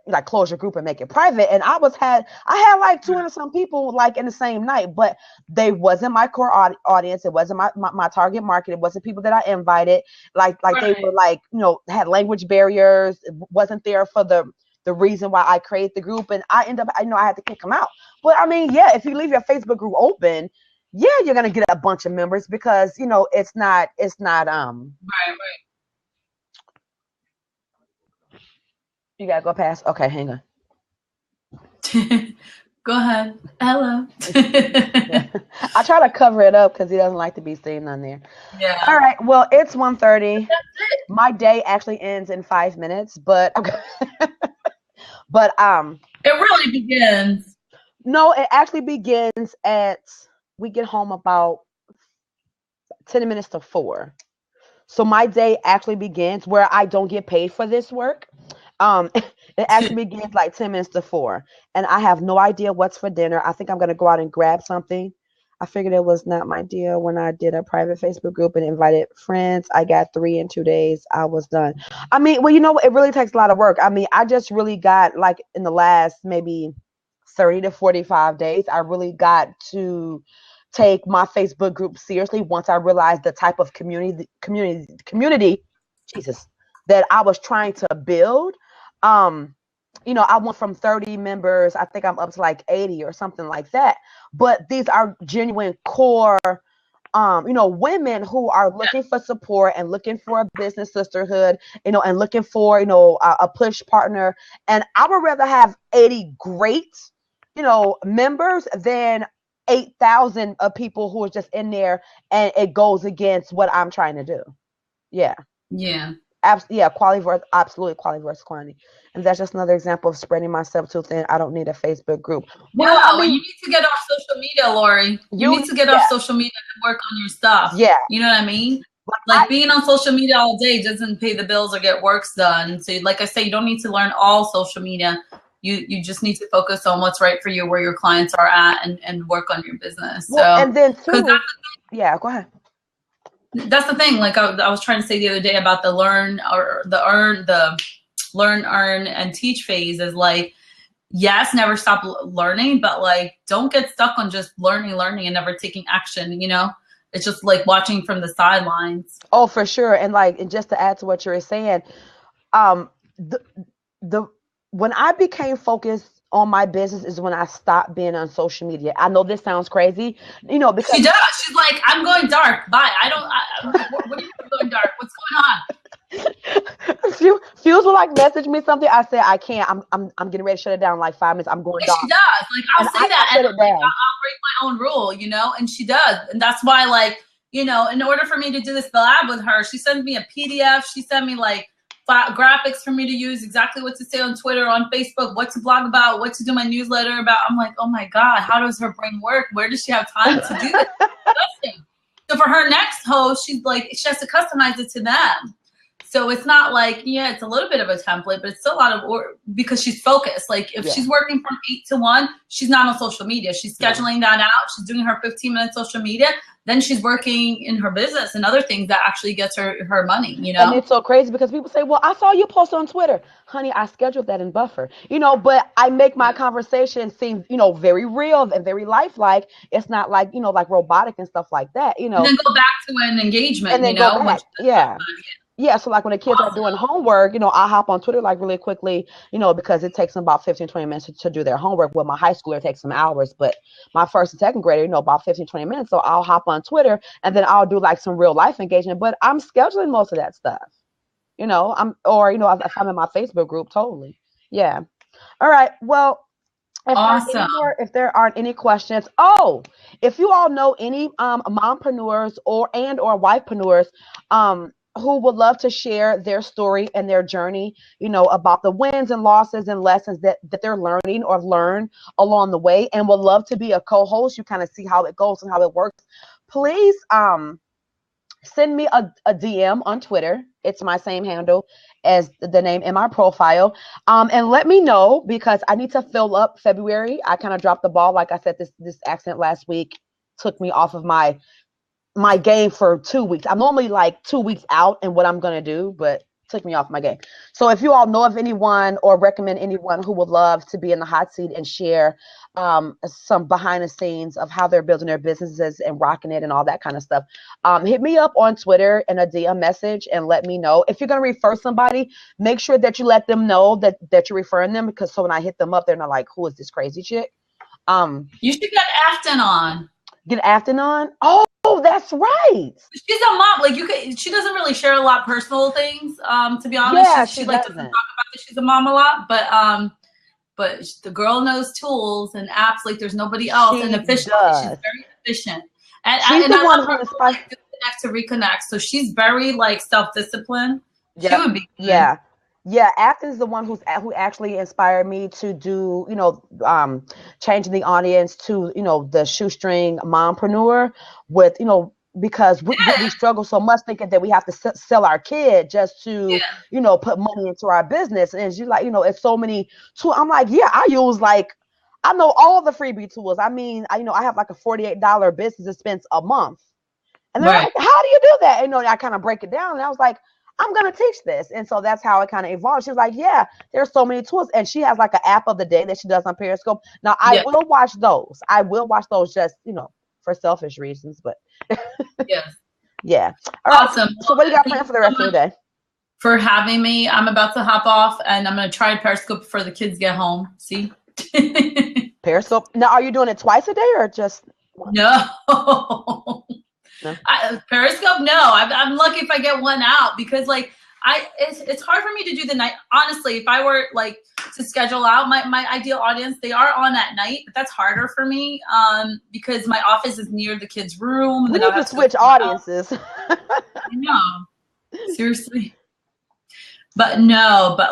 like close your group and make it private. And I had like 200 some people like in the same night, but they wasn't my core audience. It wasn't my target market. It wasn't people that I invited. Like they were like, you know, had language barriers. It wasn't there for the reason why I created the group, and I had to kick them out. But I mean, yeah, if you leave your Facebook group open, yeah, you're gonna get a bunch of members, because you know it's not Right. you gotta go past. Okay, hang on. Go ahead. Hello. Yeah. I try to cover it up because he doesn't like to be seen on there. Yeah. All right. Well, it's 1:30. That's it. My day actually ends in 5 minutes, but but It really begins. no, it actually begins at, we get home about 10 minutes to 4. So my day actually begins where I don't get paid for this work. It actually begins like 10 minutes to 4, and I have no idea what's for dinner. I think I'm gonna go out and grab something. I figured it was not my deal when I did a private Facebook group and invited friends. I got 3 in 2 days. I was done. I mean, well, you know what? It really takes a lot of work. I mean, I just really got, like, in the last maybe 30 to 45 days, I really got to take my Facebook group seriously once I realized the type of community, Jesus, that I was trying to build. You know, I went from 30 members, I think I'm up to like 80 or something like that. But these are genuine core, you know, women who are looking for support and looking for a business sisterhood, you know, and looking for, you know, a push partner. And I would rather have 80 great, you know, members than 8,000 of people who are just in there and it goes against what I'm trying to do. Yeah. Yeah. Yeah, absolutely quality versus quantity. And that's just another example of spreading myself too thin. I don't need a Facebook group. Well, I mean, you need to get off social media, Lori. You need to get off social media and work on your stuff. Yeah. You know what I mean? Like being on social media all day doesn't pay the bills or get works done. So like I say, you don't need to learn all social media. You just need to focus on what's right for you, where your clients are at, and work on your business. Well, so, and then too, yeah, go ahead. That's the thing. Like I was trying to say the other day about the learn, earn, and teach phase is like, yes, never stop learning, but like, don't get stuck on just learning and never taking action. You know, it's just like watching from the sidelines. Oh, for sure. And like, and just to add to what you were saying, when I became focused on my business is when I stopped being on social media. I know this sounds crazy, you know, because she does. She's like, I'm going dark. Bye. What do you mean going dark? What's going on? Fuse will like message me something. I said I can't. I'm getting ready to shut it down in like 5 minutes. I'm going She dark. does. Like I'll And say that, I and shut it like, down. I'll break my own rule, you know. And she does, and that's why, like, you know, in order for me to do this collab with her, she sends me a PDF. She sent me like graphics for me to use, exactly what to say on Twitter, on Facebook, what to blog about, what to do my newsletter about. I'm like, oh my God, how does her brain work? Where does she have time to do this? So for her next host, she's like, she has to customize it to them. So it's not like, yeah, it's a little bit of a template, but it's still a lot of work because she's focused. Like if she's working from 8 to 1, she's not on social media. She's scheduling that out. She's doing her 15-minute social media. Then she's working in her business and other things that actually gets her money, you know? And it's so crazy because people say, well, I saw you post on Twitter. Honey, I scheduled that in Buffer. You know, but I make my conversation seem, you know, very real and very lifelike. It's not like, you know, like robotic and stuff like that, you know. And then go back to an engagement, and then you know? go back. Yeah, so like when the kids are doing homework, you know, I hop on Twitter like really quickly, you know, because it takes them about 15, 20 minutes to do their homework. Well, my high schooler takes some hours, but my first and second grader, you know, about 15, 20 minutes. So I'll hop on Twitter and then I'll do like some real life engagement, but I'm scheduling most of that stuff, you know, you know, if I'm in my Facebook group, totally. Yeah. All right. Well, if there aren't any questions, if you all know any mompreneurs or wifepreneurs, who would love to share their story and their journey, you know, about the wins and losses and lessons that they're learning or learn along the way, and would love to be a co-host, you kind of see how it goes and how it works, please send me a DM on Twitter. It's my same handle as the name in my profile. And let me know, because I need to fill up February. I kind of dropped the ball. Like I said, this accident last week took me off of my game for 2 weeks. I'm normally like 2 weeks out in what I'm going to do, but took me off my game. So if you all know of anyone or recommend anyone who would love to be in the hot seat and share some behind the scenes of how they're building their businesses and rocking it and all that kind of stuff, hit me up on Twitter in a DM message and let me know. If you're going to refer somebody, make sure that you let them know that you're referring them, because so when I hit them up, they're not like, who is this crazy chick? You should get Afton on. Get Afton on? Oh, that's right. She's a mom. Like she doesn't really share a lot of personal things. To be honest, yeah, she like doesn't talk about that she's a mom a lot. But the girl knows tools and apps like there's nobody else. And efficient. She's very efficient. And she's the one who inspires to reconnect. So she's very like self-disciplined. She would be good. Yeah, Afton's the one who actually inspired me to do, you know, changing the audience to, you know, the shoestring mompreneur with, you know, because we struggle so much thinking that we have to sell our kid just to, you know, put money into our business. And she's like, you know, it's so many tools. I'm like, yeah, I use I know all the freebie tools. I mean, I have like a $48 business expense a month. And they're like, how do you do that? And, you know, I kind of break it down. And I was like, I'm going to teach this. And so that's how it kind of evolved. She was like, yeah, there's so many tools. And she has like an app of the day that she does on Periscope. Now, I will watch those. I will watch those just, you know, for selfish reasons. But yeah. All awesome. Right. So what do you got planned for the rest of the day? For having me. I'm about to hop off and I'm going to try Periscope before the kids get home. See? Periscope. Now, are you doing it twice a day or just one? No. Periscope, no. I'm lucky if I get one out, because like it's hard for me to do the night. Honestly, if I were like to schedule out my ideal audience, they are on at night, but that's harder for me because my office is near the kids' room. We need to switch audiences. I know. Seriously. But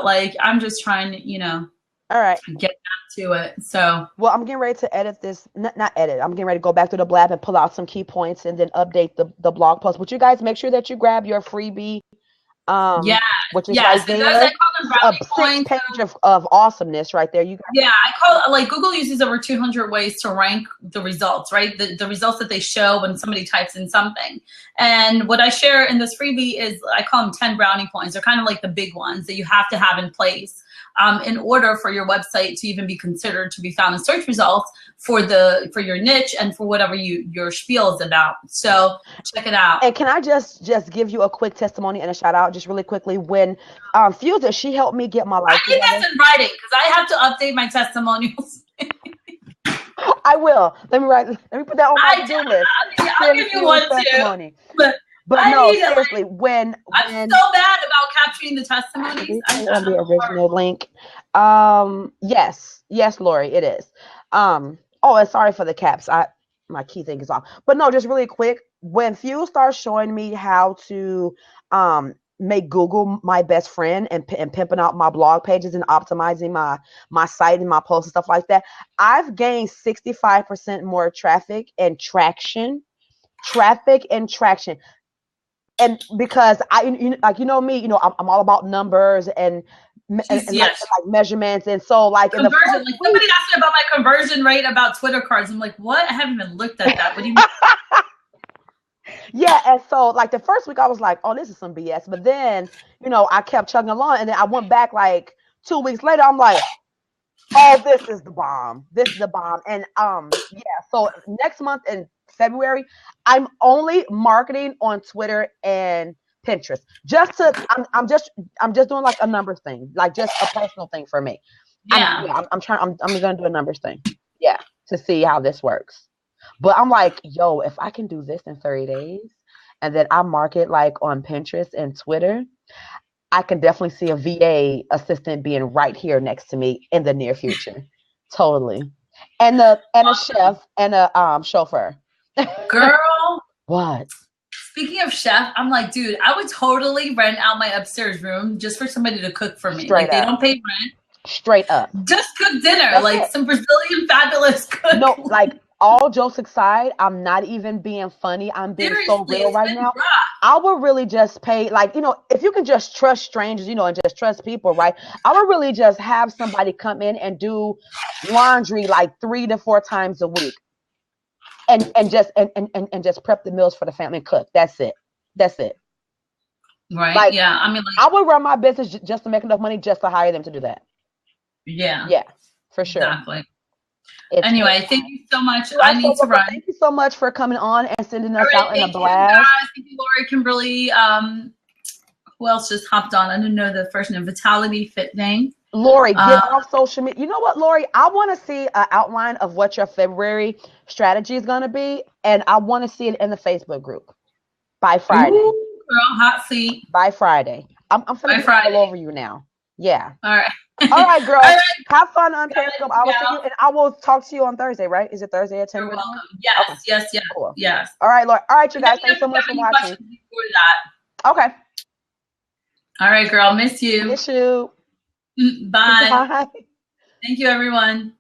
like I'm just trying to, you know. All right. Get back to it. So, well, I'm getting ready to edit this. Not edit. I'm getting ready to go back to the blab and pull out some key points and then update the blog post. But you guys make sure that you grab your freebie. Which is right there. A 6-page of awesomeness right there. You guys. I call it, like, Google uses over 200 ways to rank the results, right? The results that they show when somebody types in something. And what I share in this freebie is, I call them 10 brownie points. They're kind of like the big ones that you have to have in place in order for your website to even be considered to be found in search results for your niche and for whatever your spiel is about. So check it out. And can I just give you a quick testimony and a shout out just really quickly? When Feuza, she helped me get my life together. I think that's in writing, because I have to update my testimonials. I will. Let me put that on my to-do list. I'll give you one too. But no, seriously, when I'm so bad about capturing the testimonies. on the original link. Yes, Lori, it is. Oh, and sorry for the caps. My key thing is off. But no, just really quick. When Fuse starts showing me how to make Google my best friend and pimping out my blog pages and optimizing my site and my posts and stuff like that, I've gained 65% more traffic and traction. And because like me, I'm all about numbers and like measurements, and so like in the conversion. Like somebody asked me about my conversion rate about Twitter cards. I'm like, what? I haven't even looked at that. What do you mean? Yeah, and so like the first week I was like, oh, this is some BS, but then I kept chugging along, and then I went back like 2 weeks later. I'm like, oh, this is the bomb. And so next month in February, I'm only marketing on Twitter and Pinterest. I'm just doing like a numbers thing, like just a personal thing for me. Yeah. I'm gonna do a numbers thing. Yeah, to see how this works. But I'm like, yo, if I can do this in 30 days and then I market like on Pinterest and Twitter, I can definitely see a VA assistant being right here next to me in the near future. Totally. And a chef and a chauffeur. Girl. What? Speaking of chef, I'm like, dude, I would totally rent out my upstairs room just for somebody to cook for me. Straight like up. They don't pay rent. Straight up. Just cook dinner. That's like it. Some Brazilian fabulous cook. No, like all jokes aside, I'm not even being funny. I'm being so real right now. Rough. I would really just pay, like, if you can just trust strangers, and just trust people, right? I would really just have somebody come in and do laundry like 3 to 4 times a week. And just prep the meals for the family and cook. That's it. Right. Like, yeah. I mean, I would run my business just to make enough money just to hire them to do that. Yeah. Yeah, for sure. Exactly. Anyway, thank you so much. I need to run. Thank you so much for coming on and sending us out in a blast. Thank you, Lori, Kimberly. Who else just hopped on? I didn't know the first name. Vitality Fit Thing. Lori, get off social media. You know what, Lori? I want to see an outline of what your February strategy is going to be, and I want to see it in the Facebook group by Friday. Ooh, girl, hot seat. By Friday. I'm going to be all over you now. Yeah. All right. All right, girl. All right. Have fun on Periscope. I will see you, and I will talk to you on Thursday, right? Is it Thursday at 10? You're welcome. Yes, okay. Yes. Cool. Yes. All right, Lori. All right, you guys. Thanks so much for watching. Before that. Okay. All right, girl. Miss you. Miss you. Bye. Bye. Thank you, everyone.